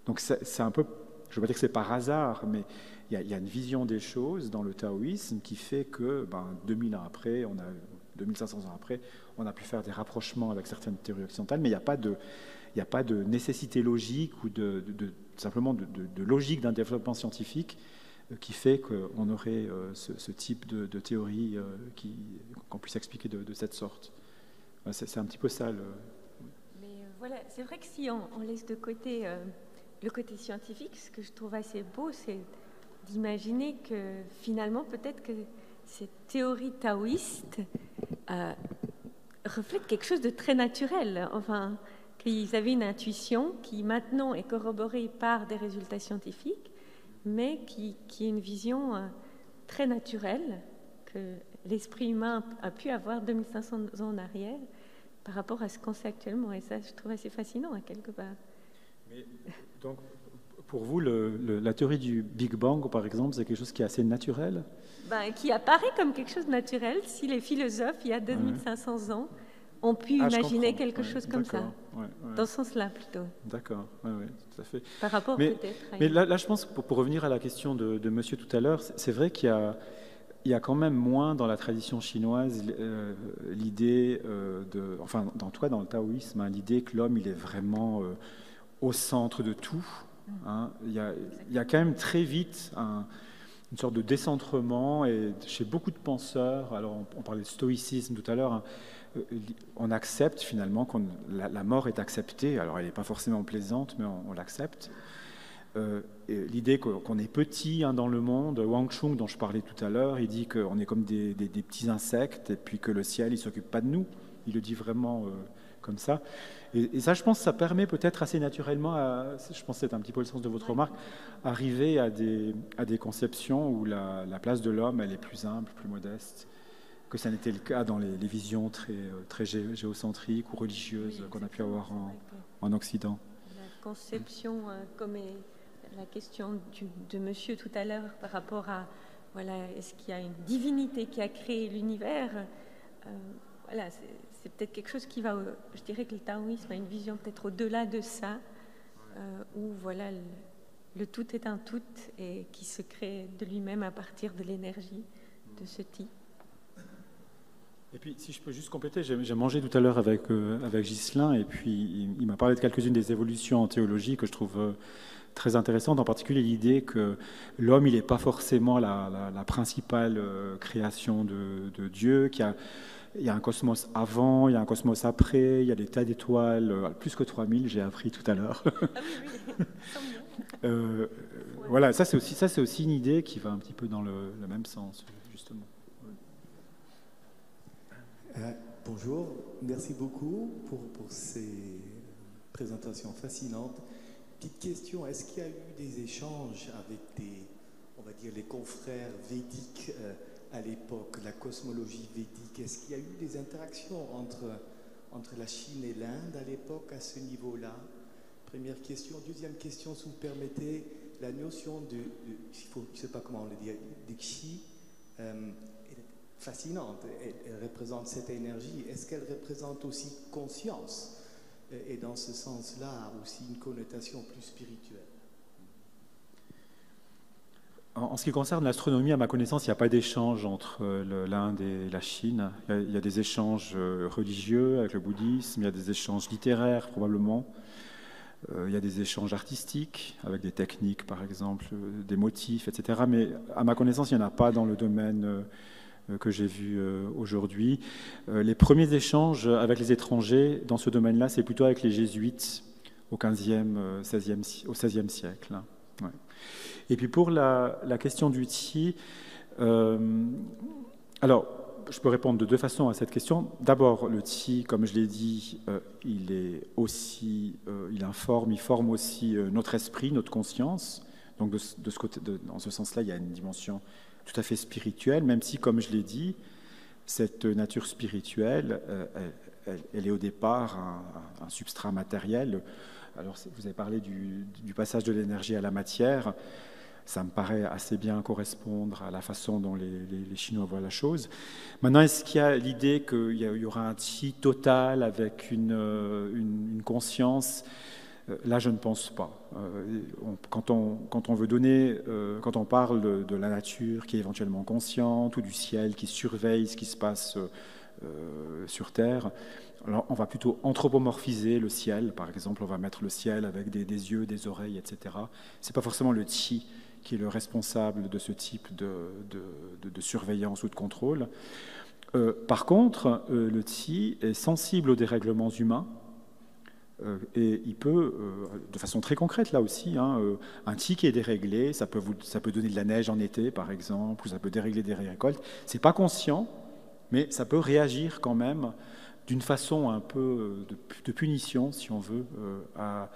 Donc c'est un peu, je ne veux pas dire que c'est par hasard, mais il y a une vision des choses dans le taoïsme qui fait que 2000 ans après, 2500 ans après, on a pu faire des rapprochements avec certaines théories occidentales, mais il n'y a pas de nécessité logique ou simplement de logique d'un développement scientifique qui fait qu'on aurait ce type de théorie qu'on puisse expliquer de cette sorte. C'est un petit peu ça. Mais voilà, c'est vrai que si on laisse de côté le côté scientifique, ce que je trouve assez beau, c'est d'imaginer que finalement, peut-être que ces théories taoïstes reflètent quelque chose de très naturel. Enfin, qu'ils avaient une intuition qui maintenant est corroborée par des résultats scientifiques, mais qui est une vision très naturelle que l'esprit humain a pu avoir 2500 ans en arrière par rapport à ce qu'on sait actuellement. Et ça, je trouve assez fascinant, à quelque part. Mais, donc, pour vous, la théorie du Big Bang, par exemple, c'est quelque chose qui est assez naturel ? Qui apparaît comme quelque chose de naturel si les philosophes, il y a 2500 ans, ont pu imaginer quelque chose comme ça. Dans ce sens-là, plutôt. D'accord, oui, tout à fait. Par rapport peut-être à... Mais là, je pense que pour revenir à la question de monsieur tout à l'heure, c'est vrai qu'il y a quand même moins dans la tradition chinoise l'idée en tout cas dans le taoïsme, l'idée que l'homme, il est vraiment au centre de tout. Hein. Il y a quand même très vite une sorte de décentrement, et chez beaucoup de penseurs, alors on parlait de stoïcisme tout à l'heure, on accepte finalement que la mort est acceptée. Alors elle n'est pas forcément plaisante, mais on l'accepte. L'idée qu'on est petit dans le monde, Wang Chung, dont je parlais tout à l'heure, il dit qu'on est comme des petits insectes, et puis que le ciel, il ne s'occupe pas de nous. Il le dit vraiment comme ça. Et ça, je pense, ça permet peut-être assez naturellement, je pense que c'est un petit peu le sens de votre remarque, arriver à des conceptions où la place de l'homme, elle est plus humble, plus modeste, que ça n'était le cas dans les visions très géocentriques ou religieuses qu'on a pu avoir en Occident. La conception, comme la question de monsieur tout à l'heure par rapport à, est-ce qu'il y a une divinité qui a créé l'univers ? C'est peut-être quelque chose qui va, je dirais que le taoïsme a une vision peut-être au-delà de ça, où le tout est un tout et qui se crée de lui-même à partir de l'énergie de ce type. Et puis, si je peux juste compléter, j'ai mangé tout à l'heure avec Ghislain, et puis il m'a parlé de quelques-unes des évolutions en théologie que je trouve très intéressantes, en particulier l'idée que l'homme, il n'est pas forcément la principale création de Dieu, il y a un cosmos avant, il y a un cosmos après, il y a des tas d'étoiles, plus que 3000, j'ai appris tout à l'heure. Voilà, ça c'est aussi une idée qui va un petit peu dans le même sens, justement. Bonjour, merci beaucoup pour ces présentations fascinantes. Petite question, est-ce qu'il y a eu des échanges avec on va dire, les confrères védiques à l'époque, la cosmologie védique? Est-ce qu'il y a eu des interactions entre la Chine et l'Inde à l'époque à ce niveau-là? Première question. Deuxième question, si vous permettez, la notion je ne sais pas comment on le dit, de Qi, fascinante. Elle représente cette énergie. Est-ce qu'elle représente aussi conscience? Et dans ce sens-là, aussi une connotation plus spirituelle? En ce qui concerne l'astronomie, à ma connaissance, il n'y a pas d'échange entre l'Inde et la Chine. Il y a des échanges religieux avec le bouddhisme, il y a des échanges littéraires probablement, il y a des échanges artistiques avec des techniques, par exemple, des motifs, etc. Mais à ma connaissance, il n'y en a pas dans le domaine que j'ai vu aujourd'hui. Les premiers échanges avec les étrangers dans ce domaine-là, c'est plutôt avec les jésuites au XVe, XVIe siècle. Ouais. Et puis pour la question du Qi, alors je peux répondre de deux façons à cette question. D'abord, le qi, comme je l'ai dit, il forme aussi notre esprit, notre conscience. Donc dans ce sens-là, il y a une dimension tout à fait spirituelle, même si, comme je l'ai dit, cette nature spirituelle, elle est au départ un substrat matériel. Alors, vous avez parlé du passage de l'énergie à la matière. Ça me paraît assez bien correspondre à la façon dont les Chinois voient la chose. Maintenant, est-ce qu'il y a l'idée qu'il y aura un qi total avec une conscience? Là, je ne pense pas. Quand on veut donner, quand on parle de la nature qui est éventuellement consciente ou du ciel qui surveille ce qui se passe sur Terre, alors on va plutôt anthropomorphiser le ciel. Par exemple, on va mettre le ciel avec des yeux, des oreilles, etc. C'est pas forcément le qi qui est le responsable de ce type de surveillance ou de contrôle. Par contre, le qi est sensible aux dérèglements humains. Et il peut, de façon très concrète là aussi, un qi qui est déréglé, ça peut donner de la neige en été par exemple, ou ça peut dérégler des récoltes. C'est pas conscient, mais ça peut réagir quand même d'une façon un peu de punition, si on veut, à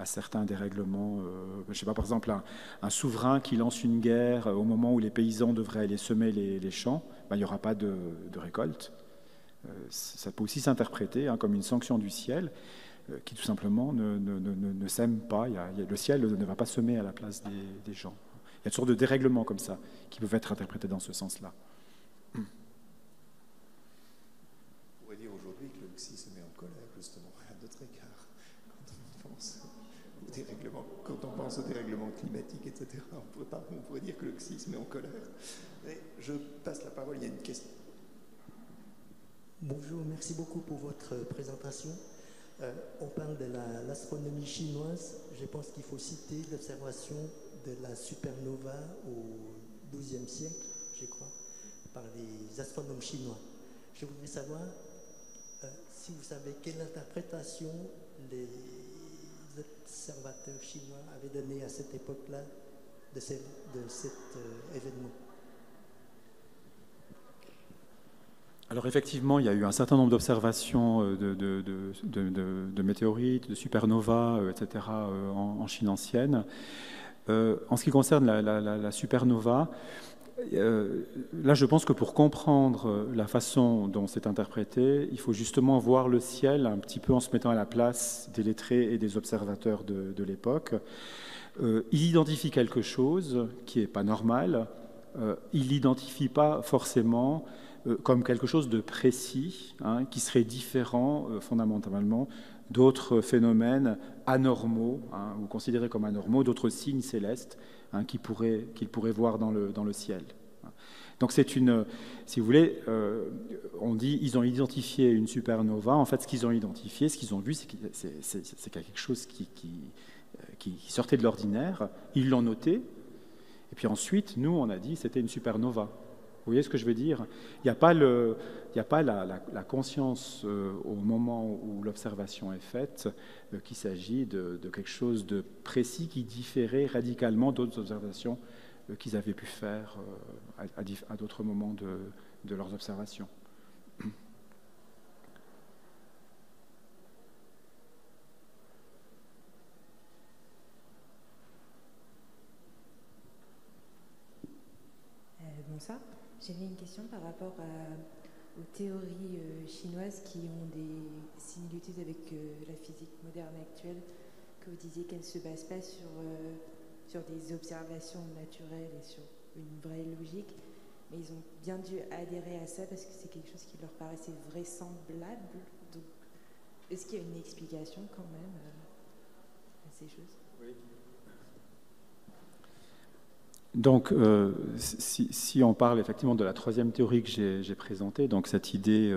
certains dérèglements. Je ne sais pas, par exemple, un souverain qui lance une guerre au moment où les paysans devraient aller semer les champs, il n'y aura pas de récolte. Ça peut aussi s'interpréter comme une sanction du ciel, qui tout simplement ne sème pas. Le ciel ne va pas semer à la place des gens. Il y a toutes sortes de dérèglements comme ça qui peuvent être interprétés dans ce sens-là. On pourrait dire aujourd'hui que le qi se met en colère, justement, à d'autres égards. Quand on pense au dérèglement climatique, etc., on pourrait dire que le qi se met en colère. Mais je passe la parole, il y a une question. Bonjour, merci beaucoup pour votre présentation. On parle de l'astronomie chinoise. Je pense qu'il faut citer l'observation de la supernova au XIIe siècle, je crois, par les astronomes chinois. Je voudrais savoir si vous savez quelle interprétation les observateurs chinois avaient donnée à cette époque-là de cet événement. Alors effectivement, il y a eu un certain nombre d'observations de météorites, de supernovas, etc. en Chine ancienne. En ce qui concerne la supernova, là je pense que pour comprendre la façon dont c'est interprété, il faut justement voir le ciel un petit peu en se mettant à la place des lettrés et des observateurs de l'époque. Il identifie quelque chose qui n'est pas normal, il n'identifie pas forcément comme quelque chose de précis, qui serait différent fondamentalement d'autres phénomènes anormaux, ou considérés comme anormaux, d'autres signes célestes qu'il pourrait voir dans le ciel. Donc c'est si vous voulez, on dit ils ont identifié une supernova. En fait, ce qu'ils ont identifié, ce qu'ils ont vu, c'est quelque chose qui sortait de l'ordinaire. Ils l'ont noté, et puis ensuite, nous, on a dit c'était une supernova. Vous voyez ce que je veux dire? Il n'y a pas la conscience au moment où l'observation est faite qu'il s'agit de quelque chose de précis qui différait radicalement d'autres observations qu'ils avaient pu faire à d'autres moments de leurs observations. Bonsoir. J'avais une question par rapport aux théories chinoises qui ont des similitudes avec la physique moderne actuelle, que vous disiez qu'elles ne se basent pas sur des observations naturelles et sur une vraie logique, mais ils ont bien dû adhérer à ça parce que c'est quelque chose qui leur paraissait vraisemblable. Donc, est-ce qu'il y a une explication quand même à ces choses? Oui. Donc, si on parle effectivement de la troisième théorie que j'ai présentée, donc cette idée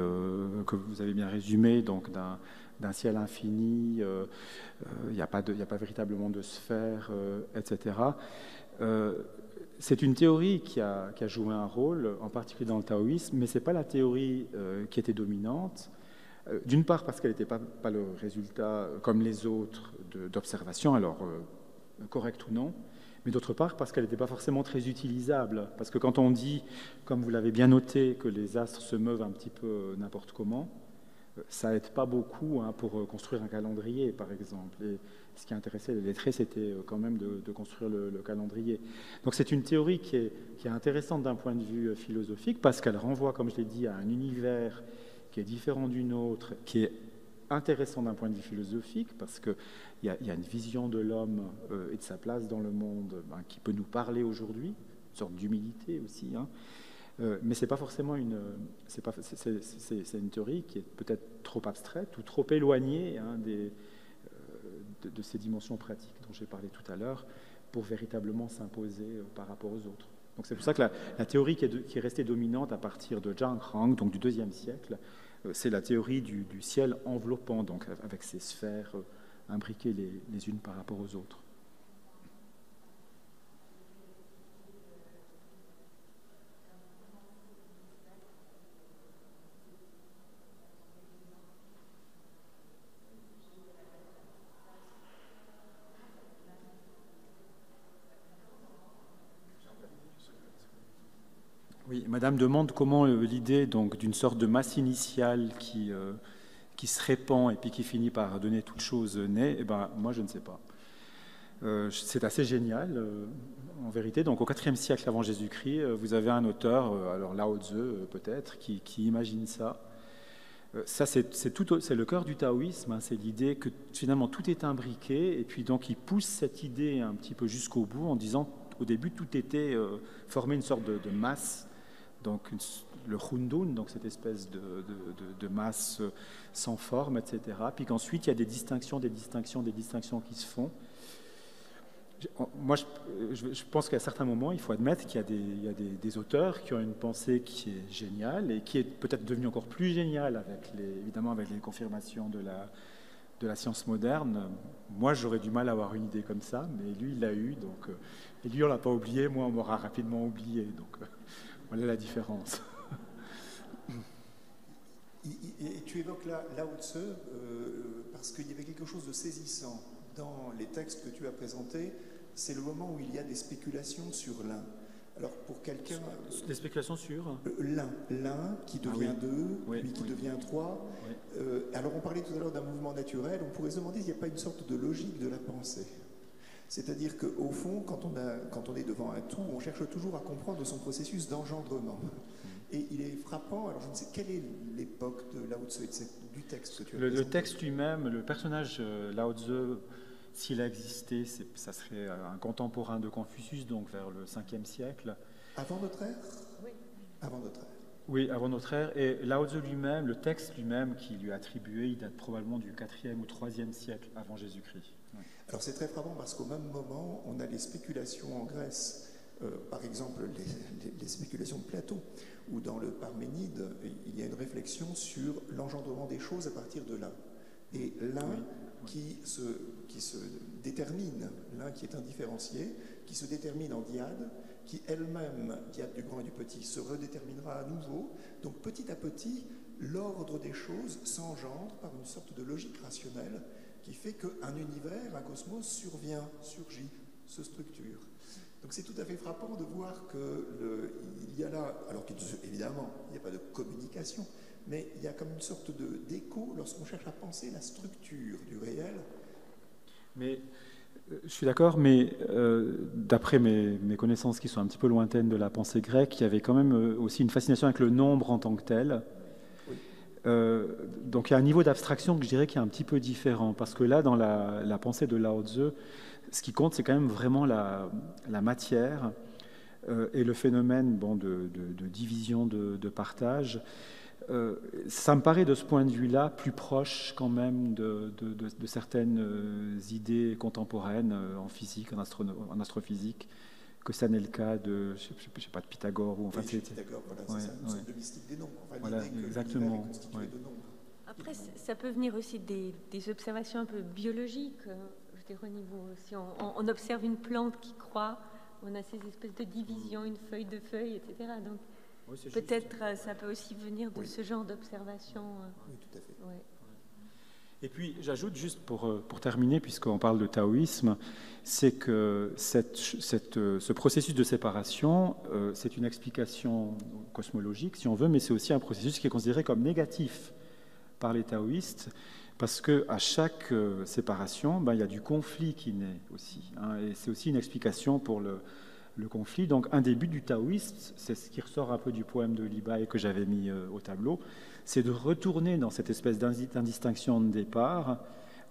que vous avez bien résumée, donc d'un ciel infini, il n'y a pas véritablement de sphère, etc. C'est une théorie qui a joué un rôle, en particulier dans le taoïsme, mais ce n'est pas la théorie qui était dominante. D'une part parce qu'elle n'était pas le résultat, comme les autres, d'observations, alors correct ou non, mais d'autre part parce qu'elle n'était pas forcément très utilisable. Parce que quand on dit, comme vous l'avez bien noté, que les astres se meuvent un petit peu n'importe comment, ça n'aide pas beaucoup pour construire un calendrier, par exemple. Et ce qui intéressait les lettrés, c'était quand même de construire le calendrier. Donc c'est une théorie qui est intéressante d'un point de vue philosophique, parce qu'elle renvoie, comme je l'ai dit, à un univers qui est différent du nôtre, qui est intéressant d'un point de vue philosophique, parce qu'il y a une vision de l'homme et de sa place dans le monde qui peut nous parler aujourd'hui, une sorte d'humilité aussi, mais c'est pas forcément c'est une théorie qui est peut-être trop abstraite ou trop éloignée de ces dimensions pratiques dont j'ai parlé tout à l'heure pour véritablement s'imposer par rapport aux autres. Donc c'est pour ça que la théorie qui est restée dominante à partir de Zhang Hang, donc du IIe siècle, c'est la théorie du ciel enveloppant, donc avec ces sphères imbriquées les unes par rapport aux autres. Oui, Madame demande comment l'idée donc d'une sorte de masse initiale qui se répand et puis qui finit par donner toute chose naît. Eh ben, moi, je ne sais pas. C'est assez génial, en vérité. Donc, au IVe siècle avant Jésus-Christ, vous avez un auteur, alors Lao Tzu peut-être, qui imagine ça. Ça, c'est le cœur du taoïsme. C'est l'idée que finalement tout est imbriqué, et puis donc il pousse cette idée un petit peu jusqu'au bout en disant, au début, tout était formé une sorte de masse. Donc le Hundun, donc cette espèce de masse sans forme, etc. Puis qu'ensuite il y a des distinctions qui se font. Moi, je pense qu'à certains moments, il faut admettre qu'il y a des auteurs qui ont une pensée qui est géniale et qui est peut-être devenue encore plus géniale évidemment avec les confirmations de la science moderne. Moi, j'aurais du mal à avoir une idée comme ça, mais lui, il l'a eu. Donc, et lui, on l'a pas oublié. Moi, on m'aura rapidement oublié. Donc, voilà la différence. Et tu évoques là Lao Tzu parce qu'il y avait quelque chose de saisissant dans les textes que tu as présentés. C'est le moment où il y a des spéculations sur l'un. Alors pour quelqu'un... Des spéculations sur l'un qui devient deux, puis qui devient trois. Oui. Alors on parlait tout à l'heure d'un mouvement naturel. On pourrait se demander s'il n'y a pas une sorte de logique de la pensée. C'est-à-dire qu'au fond, quand on est devant un tout, on cherche toujours à comprendre son processus d'engendrement. Et il est frappant, alors je ne sais, quelle est l'époque de Lao Tzu, du texte que tu as présenté ? Le texte lui-même, le personnage Lao Tzu, s'il a existé, ça serait un contemporain de Confucius, donc vers le 5e siècle. Avant notre ère ? Oui. Avant notre ère. Oui, avant notre ère. Et Lao Tzu lui-même, le texte lui-même qui lui est attribué, il date probablement du 4e ou 3e siècle avant Jésus-Christ. Oui. Alors c'est très frappant parce qu'au même moment, on a les spéculations en Grèce, par exemple les spéculations de Platon, où dans le Parménide, il y a une réflexion sur l'engendrement des choses à partir de l'un. Et l'un qui se détermine, l'un qui est indifférencié, qui se détermine en dyade, qui elle-même, dyade du grand et du petit, se redéterminera à nouveau. Donc petit à petit, l'ordre des choses s'engendre par une sorte de logique rationnelle qui fait qu'un univers, un cosmos surgit, se structure. Donc c'est tout à fait frappant de voir qu'il y a là, alors qu'évidemment, il n'y a pas de communication, mais il y a comme une sorte d'écho lorsqu'on cherche à penser la structure du réel. Mais je suis d'accord, mais d'après mes connaissances qui sont un petit peu lointaines de la pensée grecque, il y avait quand même aussi une fascination avec le nombre en tant que tel. Donc il y a un niveau d'abstraction que je dirais qui est un petit peu différent, parce que là, dans la pensée de Lao Tzu, ce qui compte, c'est quand même vraiment la matière et le phénomène de division, de partage. Ça me paraît de ce point de vue-là plus proche quand même de certaines idées contemporaines en physique, en astrophysique, que ça n'est le cas de, je sais pas, de Pythagore. Ou, enfin, oui, Pythagore, voilà, c'est ça, une sorte de mystique des nombres. Enfin, voilà, exactement. Ouais. De nombres. Après, ça peut venir aussi des observations un peu biologiques. Je dirais au niveau, si on observe une plante qui croît, on a ces espèces de divisions, une feuille de feuille, etc. Donc, oui, peut-être ça peut aussi venir de ce genre d'observation. Oui, tout à fait. Ouais. Et puis, j'ajoute juste pour terminer, puisqu'on parle de taoïsme, c'est que ce processus de séparation, c'est une explication cosmologique, si on veut, mais c'est aussi un processus qui est considéré comme négatif par les taoïstes, parce qu'à chaque séparation, il y a du conflit qui naît aussi. Et c'est aussi une explication pour le conflit. Donc, un des buts du taoïsme, c'est ce qui ressort un peu du poème de Li Bai que j'avais mis au tableau, c'est de retourner dans cette espèce d'indistinction de départ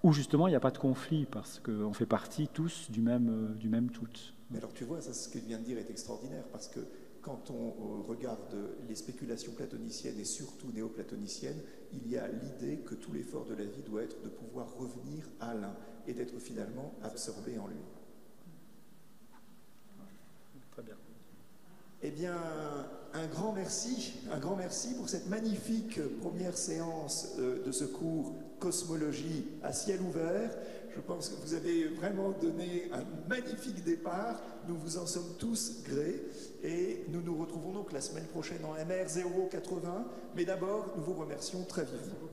où justement il n'y a pas de conflit parce qu'on fait partie tous du même tout. Mais alors tu vois, ça, ce que tu viens de dire est extraordinaire parce que quand on regarde les spéculations platoniciennes et surtout néoplatoniciennes, il y a l'idée que tout l'effort de la vie doit être de pouvoir revenir à l'un et d'être finalement absorbé en lui. Très bien. Eh bien, un grand merci pour cette magnifique première séance de ce cours Cosmologie à ciel ouvert. Je pense que vous avez vraiment donné un magnifique départ. Nous vous en sommes tous grés et nous nous retrouvons donc la semaine prochaine en MR 080. Mais d'abord, nous vous remercions très vivement.